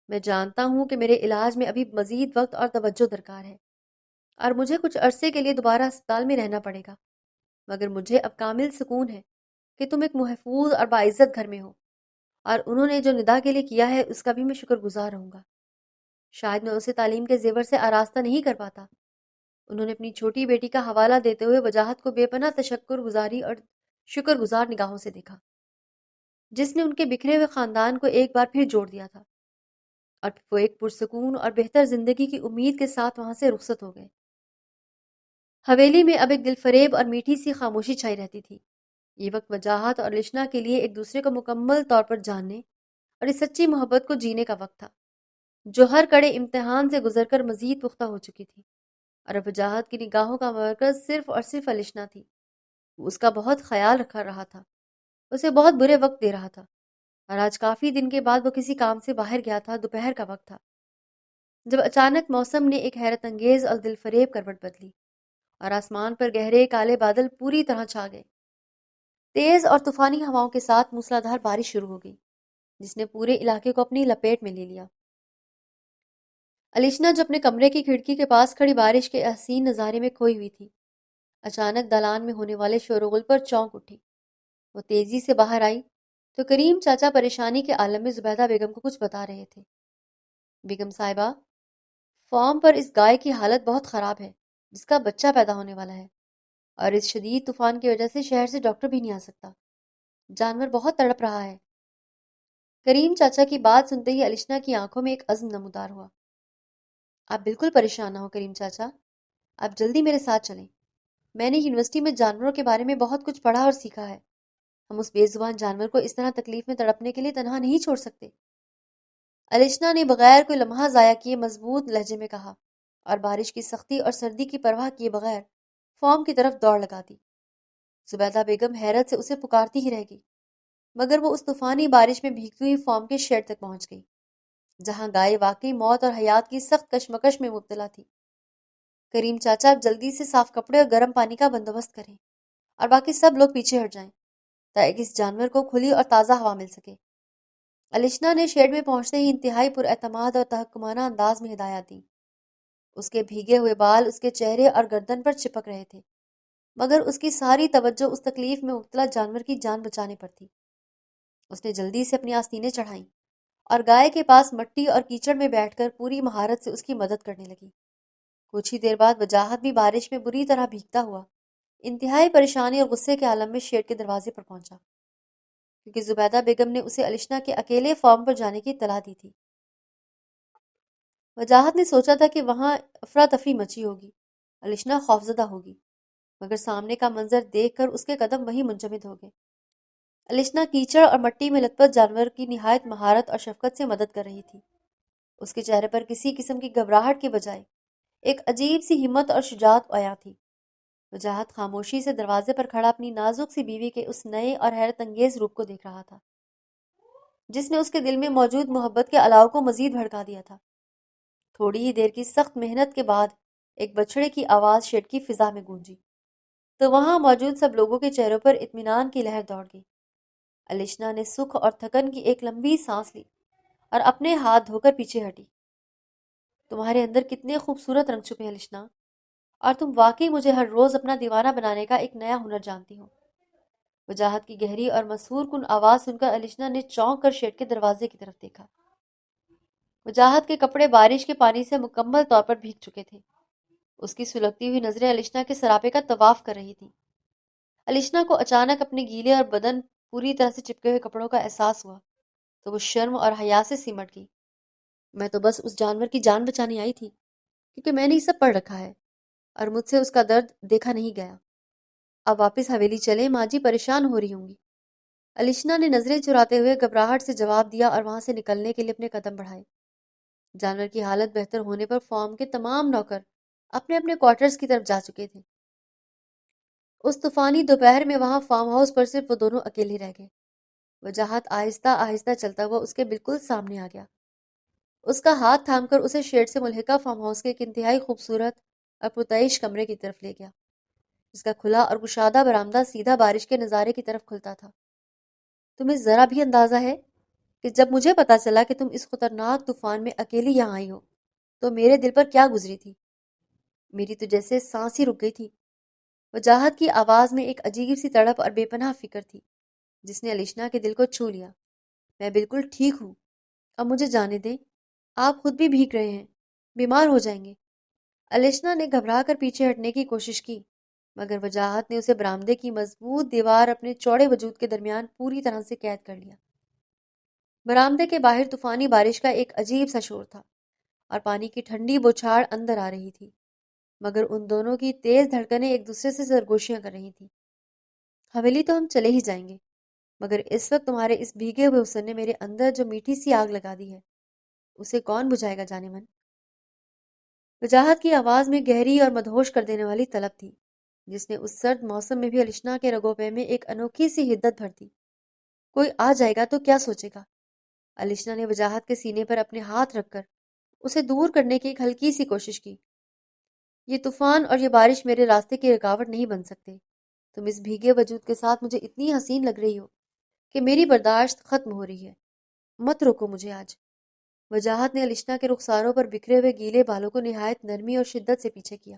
[SPEAKER 1] میں جانتا ہوں کہ میرے علاج میں ابھی مزید وقت اور توجہ درکار ہے اور مجھے کچھ عرصے کے لیے دوبارہ اسپتال میں رہنا پڑے گا، مگر مجھے اب کامل سکون ہے کہ تم ایک محفوظ اور باعزت گھر میں ہو اور انہوں نے جو ندا کے لیے کیا ہے اس کا بھی میں شکر گزار رہوں گا۔ شاید میں اسے تعلیم کے زیور سے آراستہ نہیں کر پاتا۔ انہوں نے اپنی چھوٹی بیٹی کا حوالہ دیتے ہوئے وجاہت کو بے پناہ تشکر گزاری اور شکر گزار نگاہوں سے دیکھا، جس نے ان کے بکھرے ہوئے خاندان کو ایک بار پھر جوڑ دیا تھا، اور وہ ایک پرسکون اور بہتر زندگی کی امید کے ساتھ وہاں سے رخصت ہو گئے۔ حویلی میں اب ایک دل فریب اور میٹھی سی خاموشی چھائی رہتی تھی۔ یہ وقت وجاہت اور لشنا کے لیے ایک دوسرے کو مکمل طور پر جاننے اور اس سچی محبت کو جینے کا وقت تھا، جو ہر کڑے امتحان سے گزر کر مزید پختہ ہو چکی تھی۔ اور اب وجاہت کی نگاہوں کا مرکز صرف اور صرف الشنا تھی۔ وہ اس کا بہت خیال رکھا رہا تھا، اسے بہت برے وقت دے رہا تھا، اور آج کافی دن کے بعد وہ کسی کام سے باہر گیا تھا۔ دوپہر کا وقت تھا جب اچانک موسم نے ایک حیرت انگیز اور دل فریب کروٹ بدلی، اور آسمان پر گہرے کالے بادل پوری طرح چھا گئے۔ تیز اور طوفانی ہواؤں کے ساتھ موسلادھار بارش شروع ہو گئی، جس نے پورے علاقے کو اپنی لپیٹ میں لے لیا۔ الیشنا جو اپنے کمرے کی کھڑکی کے پاس کھڑی بارش کے حسین نظارے میں کھوئی ہوئی تھی، اچانک دالان میں ہونے والے شور و غل پر چونک اٹھی۔ وہ تیزی سے باہر آئی تو کریم چاچا پریشانی کے عالم میں زبیدہ بیگم کو کچھ بتا رہے تھے۔ بیگم صاحبہ، فارم پر اس گائے کی حالت بہت خراب ہے، جس کا بچہ پیدا ہونے والا ہے، اور اس شدید طوفان کی وجہ سے شہر سے ڈاکٹر بھی نہیں آ سکتا۔ جانور بہت تڑپ رہا ہے۔ کریم چاچا کی بات سنتے ہی الشنا کی آنکھوں میں ایک عزم نمودار ہوا۔ آپ بالکل پریشان نہ ہو کریم چاچا، آپ جلدی میرے ساتھ چلیں۔ میں نے یونیورسٹی میں جانوروں کے بارے میں بہت کچھ پڑھا اور سیکھا ہے۔ ہم اس بے زبان جانور کو اس طرح تکلیف میں تڑپنے کے لیے تنہا نہیں چھوڑ سکتے۔ الشنا نے بغیر کوئی لمحہ ضائع کیے مضبوط لہجے میں کہا، اور بارش کی سختی اور سردی کی پرواہ کیے بغیر فارم کی طرف دوڑ لگا دی۔ زبیدہ بیگم حیرت سے اسے پکارتی ہی رہ گئی، مگر وہ اس طوفانی بارش میں بھیگتی ہوئی فارم کے شیڈ تک پہنچ گئی، جہاں گائے واقعی موت اور حیات کی سخت کشمکش میں مبتلا تھی۔ کریم چاچا اب جلدی سے صاف کپڑے اور گرم پانی کا بندوبست کریں، اور باقی سب لوگ پیچھے ہٹ جائیں تاکہ اس جانور کو کھلی اور تازہ ہوا مل سکے۔ الشنا نے شیڈ میں پہنچتے ہی انتہائی پر اعتماد اور تحکمانہ انداز میں ہدایات دیں۔ اس کے بھیگے ہوئے بال اس کے چہرے اور گردن پر چپک رہے تھے، مگر اس کی ساری توجہ اس تکلیف میں مبتلا جانور کی جان بچانے پر تھی۔ اس نے جلدی سے اپنی آستینیں چڑھائیں اور گائے کے پاس مٹی اور کیچڑ میں بیٹھ کر پوری مہارت سے اس کی مدد کرنے لگی۔ کچھ ہی دیر بعد وجاہت بھی بارش میں بری طرح بھیگتا ہوا انتہائی پریشانی اور غصے کے عالم میں شیڈ کے دروازے پر پہنچا، کیونکہ زبیدہ بیگم نے اسے الشنا کے اکیلے فارم پر جانے کی اطلاع دی تھی۔ وجاہت نے سوچا تھا کہ وہاں افراتفری مچی ہوگی، الشنا خوفزدہ ہوگی، مگر سامنے کا منظر دیکھ کر اس کے قدم وہیں منجمد ہو گئے۔ الشنا کیچڑ اور مٹی میں لت پت جانور کی نہایت مہارت اور شفقت سے مدد کر رہی تھی۔ اس کے چہرے پر کسی قسم کی گھبراہٹ کے بجائے ایک عجیب سی ہمت اور شجاعت عیاں تھی۔ وجاہت خاموشی سے دروازے پر کھڑا اپنی نازک سی بیوی کے اس نئے اور حیرت انگیز روپ کو دیکھ رہا تھا، جس نے اس کے دل میں موجود محبت کے الاؤ کو مزید بھڑکا دیا تھا۔ تھوڑی ہی دیر کی سخت محنت کے بعد ایک بچڑے کی آواز شیڈ کی فضا میں گونجی، تو وہاں موجود سب لوگوں کے چہروں پر اطمینان کی لہر دوڑ گئی۔ الشنا نے سکھ اور تھکن کی ایک لمبی سانس لی اور اپنے ہاتھ دھو کر پیچھے ہٹی۔ تمہارے اندر کتنے خوبصورت رنگ چھپے ہیں الشنا، اور تم واقعی مجھے ہر روز اپنا دیوانہ بنانے کا ایک نیا ہنر جانتی ہو۔ وجاہت کی گہری اور مسحور کن آواز سن کر الشنا نے چونک کر شیڈ کے دروازے کی طرف دیکھا۔ وجاہت کے کپڑے بارش کے پانی سے مکمل طور پر بھیگ چکے تھے۔ اس کی سلگتی ہوئی نظریں الشنا کے سراپے کا طواف کر رہی تھیں۔ الشنا کو اچانک اپنے گیلے اور بدن پوری طرح سے چپکے ہوئے کپڑوں کا احساس ہوا، تو وہ شرم اور حیا سے سمٹ گئی۔ میں تو بس اس جانور کی جان بچانے آئی تھی، کیونکہ میں نے یہ سب پڑھ رکھا ہے، اور مجھ سے اس کا درد دیکھا نہیں گیا۔ اب واپس حویلی چلیں، ماں جی پریشان ہو رہی ہوں گی۔ الشنا نے نظریں چراتے ہوئے گھبراہٹ سے جواب دیا اور وہاں سے نکلنے کے لیے اپنے قدم بڑھائے۔ جانور کی حالت بہتر ہونے پر فارم کے تمام نوکر اپنے اپنے کوارٹرز کی طرف جا چکے تھے۔ اس طوفانی دوپہر میں وہاں فارم ہاؤس پر صرف وہ دونوں اکیلے رہ گئے۔ وجاہت آہستہ آہستہ چلتا ہوا اس کے بالکل سامنے آ گیا۔ اس کا ہاتھ تھام کر اسے شیڈ سے ملحقہ فارم ہاؤس کے ایک انتہائی خوبصورت اور پرتعیش کمرے کی طرف لے گیا، جس کا کھلا اور گشادہ برآمدہ سیدھا بارش کے نظارے کی طرف کھلتا تھا۔ تمہیں ذرا بھی اندازہ ہے کہ جب مجھے پتا چلا کہ تم اس خطرناک طوفان میں اکیلی یہاں آئی ہو تو میرے دل پر کیا گزری تھی؟ میری تو جیسے سانس ہی رک گئی تھی۔ وجاہت کی آواز میں ایک عجیب سی تڑپ اور بے پناہ فکر تھی، جس نے الشنا کے دل کو چھو لیا۔ میں بالکل ٹھیک ہوں، اب مجھے جانے دیں، آپ خود بھی بھیگ رہے ہیں، بیمار ہو جائیں گے۔ الشنا نے گھبرا کر پیچھے ہٹنے کی کوشش کی، مگر وجاہت نے اسے برآمدے کی مضبوط دیوار اپنے چوڑے وجود کے درمیان پوری طرح سے قید کر لیا۔ برآمدے کے باہر طوفانی بارش کا ایک عجیب سا شور تھا اور پانی کی ٹھنڈی بوچھاڑ اندر آ رہی تھی، مگر ان دونوں کی تیز دھڑکنیں ایک دوسرے سے سرگوشیاں کر رہی تھیں۔ حویلی تو ہم چلے ہی جائیں گے، مگر اس وقت تمہارے اس بھیگے ہوئے حسن نے میرے اندر جو میٹھی سی آگ لگا دی ہے، اسے کون بجھائے گا جانے من؟ وجاہت کی آواز میں گہری اور مدہوش کر دینے والی طلب تھی، جس نے اس سرد موسم میں بھی الشنا کے رگوں پہ میں ایک انوکھی سی حدت بھر دی۔ کوئی آ جائے گا تو کیا سوچے گا؟ الشنا نے وجاہت کے سینے پر اپنے ہاتھ رکھ کر اسے دور کرنے کی ایک ہلکی سی کوشش کی۔ یہ طوفان اور یہ بارش میرے راستے کی رکاوٹ نہیں بن سکتے۔ تم اس بھیگے وجود کے ساتھ مجھے اتنی حسین لگ رہی ہو کہ میری برداشت ختم ہو رہی ہے۔ مت روکو مجھے آج۔ وجاہت نے الشنا کے رخساروں پر بکھرے ہوئے گیلے بالوں کو نہایت نرمی اور شدت سے پیچھے کیا۔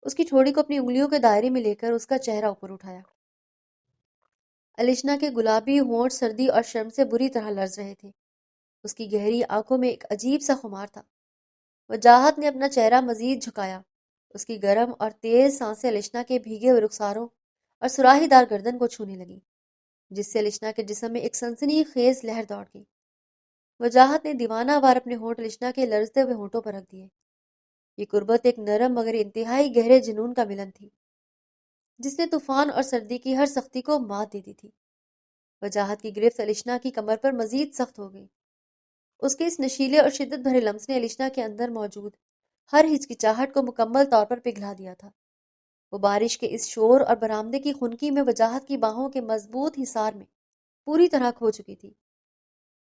[SPEAKER 1] اس کی ٹھوڑی کو اپنی انگلیوں کے دائرے میں لے کر اس کا چہرہ اوپر اٹھایا۔ الشنا کے گلابی ہونٹ سردی اور شرم سے بری طرح لرز رہے تھے۔ اس کی گہری آنکھوں میں ایک عجیب سا خمار تھا۔ وجاہت نے اپنا چہرہ مزید جھکایا۔ اس کی گرم اور تیز سانسیں الشنا کے بھیگے ہوئے رخساروں اور سراہی دار گردن کو چھونے لگیں، جس سے الشنا کے جسم میں ایک سنسنی خیز لہر دوڑ گئی۔ وجاہت نے دیوانہ وار اپنے ہونٹ الشنا کے لرزتے ہوئے ہونٹوں پر رکھ دیے۔ یہ قربت ایک نرم مگر انتہائی گہرے جنون کا ملن تھی، جس نے طوفان اور سردی کی ہر سختی کو مات دے دی تھی۔ وجاہت کی گرفت الشنا کی کمر پر مزید سخت ہو گئی۔ اس کے اس نشیلے اور شدت بھرے لمس نے الشنا کے اندر موجود ہر ہچکچاہٹ کو مکمل طور پر پگھلا دیا تھا۔ وہ بارش کے اس شور اور برآمدے کی خنکی میں وجاہت کی باہوں کے مضبوط حصار میں پوری طرح کھو چکی تھی۔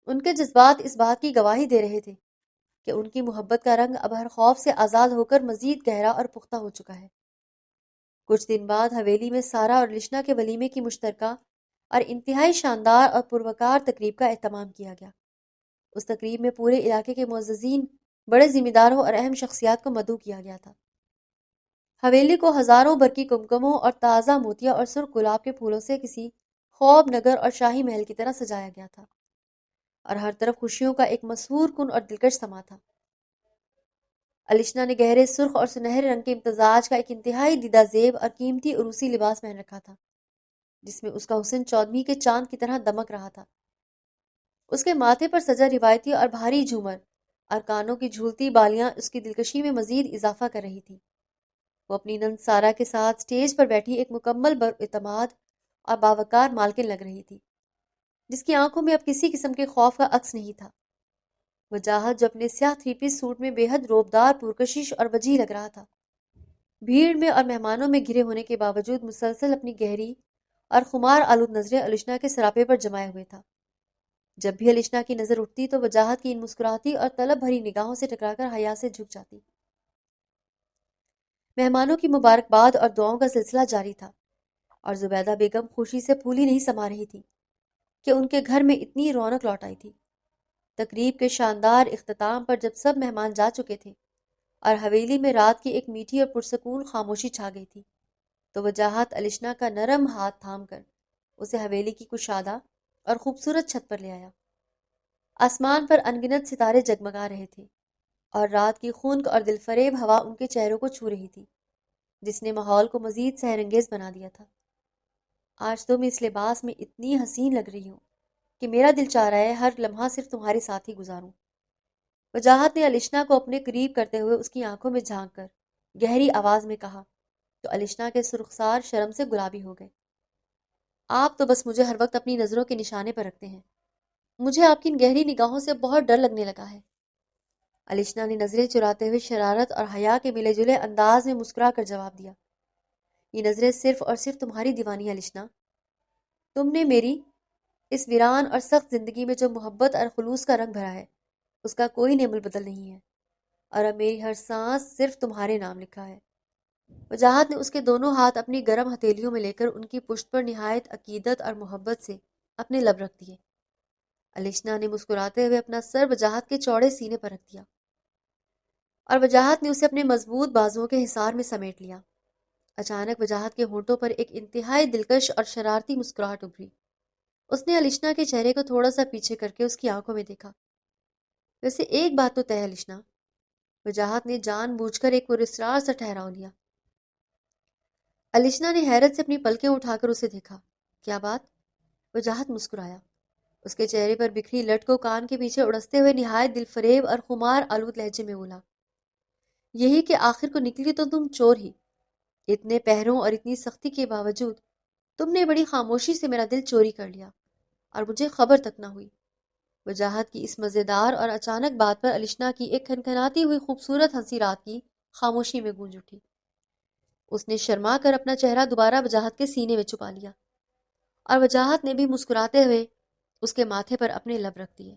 [SPEAKER 1] ان کے جذبات اس بات کی گواہی دے رہے تھے کہ ان کی محبت کا رنگ اب ہر خوف سے آزاد ہو کر مزید گہرا اور پختہ ہو چکا ہے۔ کچھ دن بعد حویلی میں سارا اور الشنا کے ولیمے کی مشترکہ اور انتہائی شاندار اور پروکار تقریب کا اہتمام کیا گیا۔ اس تقریب میں پورے علاقے کے معززین، بڑے ذمہ داروں اور اہم شخصیات کو مدعو کیا گیا تھا۔ حویلی کو ہزاروں برقی کمکموں اور تازہ موتیا اور سرخ گلاب کے پھولوں سے کسی خواب نگر اور شاہی محل کی طرح سجایا گیا تھا، اور ہر طرف خوشیوں کا ایک مسحور کن اور دلکش سما تھا۔ الشنا نے گہرے سرخ اور سنہرے رنگ کے امتزاج کا ایک انتہائی دیدہ زیب اور قیمتی عروسی لباس پہن رکھا تھا، جس میں اس کا حسن چودھویں کے چاند کی طرح دمک رہا تھا۔ اس کے ماتھے پر سجا روایتی اور بھاری جھومر اور کانوں کی جھولتی بالیاں اس کی دلکشی میں مزید اضافہ کر رہی تھی۔ وہ اپنی نند سارا کے ساتھ سٹیج پر بیٹھی ایک مکمل بااعتماد اور باوقار مالکن لگ رہی تھی، جس کی آنکھوں میں اب کسی قسم کے خوف کا عکس نہیں تھا۔ وجاہت جو اپنے سیاہ تھری پیس سوٹ میں بے حد روبدار، پرکشش اور وجیح لگ رہا تھا، بھیڑ میں اور مہمانوں میں گھرے ہونے کے باوجود مسلسل اپنی گہری اور خمار آلود نظریں الشنا کے سراپے پر جمائے ہوئے تھا۔ جب بھی الشنا کی نظر اٹھتی تو وجاہت کی ان مسکراتی اور طلب بھری نگاہوں سے ٹکرا کر حیا سے جھک جاتی۔ مہمانوں کی مبارکباد اور دعاؤں کا سلسلہ جاری تھا، اور زبیدہ بیگم خوشی سے پھولی نہیں سما رہی تھی کہ ان کے گھر میں اتنی رونق لوٹ آئی تھی۔ تقریب کے شاندار اختتام پر جب سب مہمان جا چکے تھے اور حویلی میں رات کی ایک میٹھی اور پرسکون خاموشی چھا گئی تھی، تو وجاہت الشنا کا نرم ہاتھ تھام کر اسے حویلی کی کشادہ اور خوبصورت چھت پر لے آیا۔ آسمان پر انگنت ستارے جگمگا رہے تھے، اور رات کی خنک اور دل فریب ہوا ان کے چہروں کو چھو رہی تھی، جس نے ماحول کو مزید سحر انگیز بنا دیا تھا۔ آج تم اس لباس میں اتنی حسین لگ رہی ہو کہ میرا دل چاہ رہا ہے ہر لمحہ صرف تمہارے ساتھ ہی گزاروں۔ وجاہت نے الشنا کو اپنے قریب کرتے ہوئے اس کی آنکھوں میں جھانک کر گہری آواز میں کہا، تو الشنا کے سرخسار شرم سے گلابی ہو گئے۔ آپ تو بس مجھے ہر وقت اپنی نظروں کے نشانے پر رکھتے ہیں۔ مجھے آپ کی ان گہری نگاہوں سے بہت ڈر لگنے لگا ہے۔ الشنا نے نظریں چراتے ہوئے شرارت اور حیا کے ملے جلے انداز میں مسکرا کر جواب دیا، یہ نظریں صرف اور صرف تمہاری دیوانی ہے الشنا۔ تم نے میری اس ویران اور سخت زندگی میں جو محبت اور خلوص کا رنگ بھرا ہے، اس کا کوئی نعمل بدل نہیں ہے، اور اب میری ہر سانس صرف تمہارے نام لکھا ہے۔ وجاہت نے اس کے دونوں ہاتھ اپنی گرم ہتھیلیوں میں لے کر ان کی پشت پر نہایت عقیدت اور محبت سے اپنے لب رکھ دیے۔ الشنا نے مسکراتے ہوئے اپنا سر وجاہت کے چوڑے سینے پر رکھ دیا، اور وجاہت نے اسے اپنے مضبوط بازوؤں کے حصار میں سمیٹ لیا۔ اچانک وجاہت کے ہونٹوں پر ایک انتہائی دلکش اور شرارتی مسکراہٹ ابھری۔ اس نے الشنا کے چہرے کو تھوڑا سا پیچھے کر کے اس کی آنکھوں میں دیکھا۔ ویسے ایک بات تو طے ہے الشنا، وجاہت نے جان بوجھ کر ایک پراسرار سا ٹھہراؤ لیا۔ الشنا نے حیرت سے اپنی پلکیں اٹھا کر اسے دیکھا۔ کیا بات؟ وجاہت مسکرایا۔ اس کے چہرے پر بکھری لٹ کو کان کے پیچھے اڑستے ہوئے نہایت دل فریب اور خمار آلود لہجے میں بولا، یہی کہ آخر کو نکلی تو تم چور ہی۔ اتنے پہروں اور اتنی سختی کے باوجود تم نے بڑی خاموشی سے میرا دل چوری کر لیا اور مجھے خبر تک نہ ہوئی۔ وجاہت کی اس مزیدار اور اچانک بات پر الشنا کی ایک کھنکھناتی ہوئی خوبصورت ہنسی رات کی خاموشی میں گونج اٹھی۔ اس نے شرما کر اپنا چہرہ دوبارہ وجاہت کے سینے میں چھپا لیا اور وجاہت نے بھی مسکراتے ہوئے اس کے ماتھے پر اپنے لب رکھ دیے۔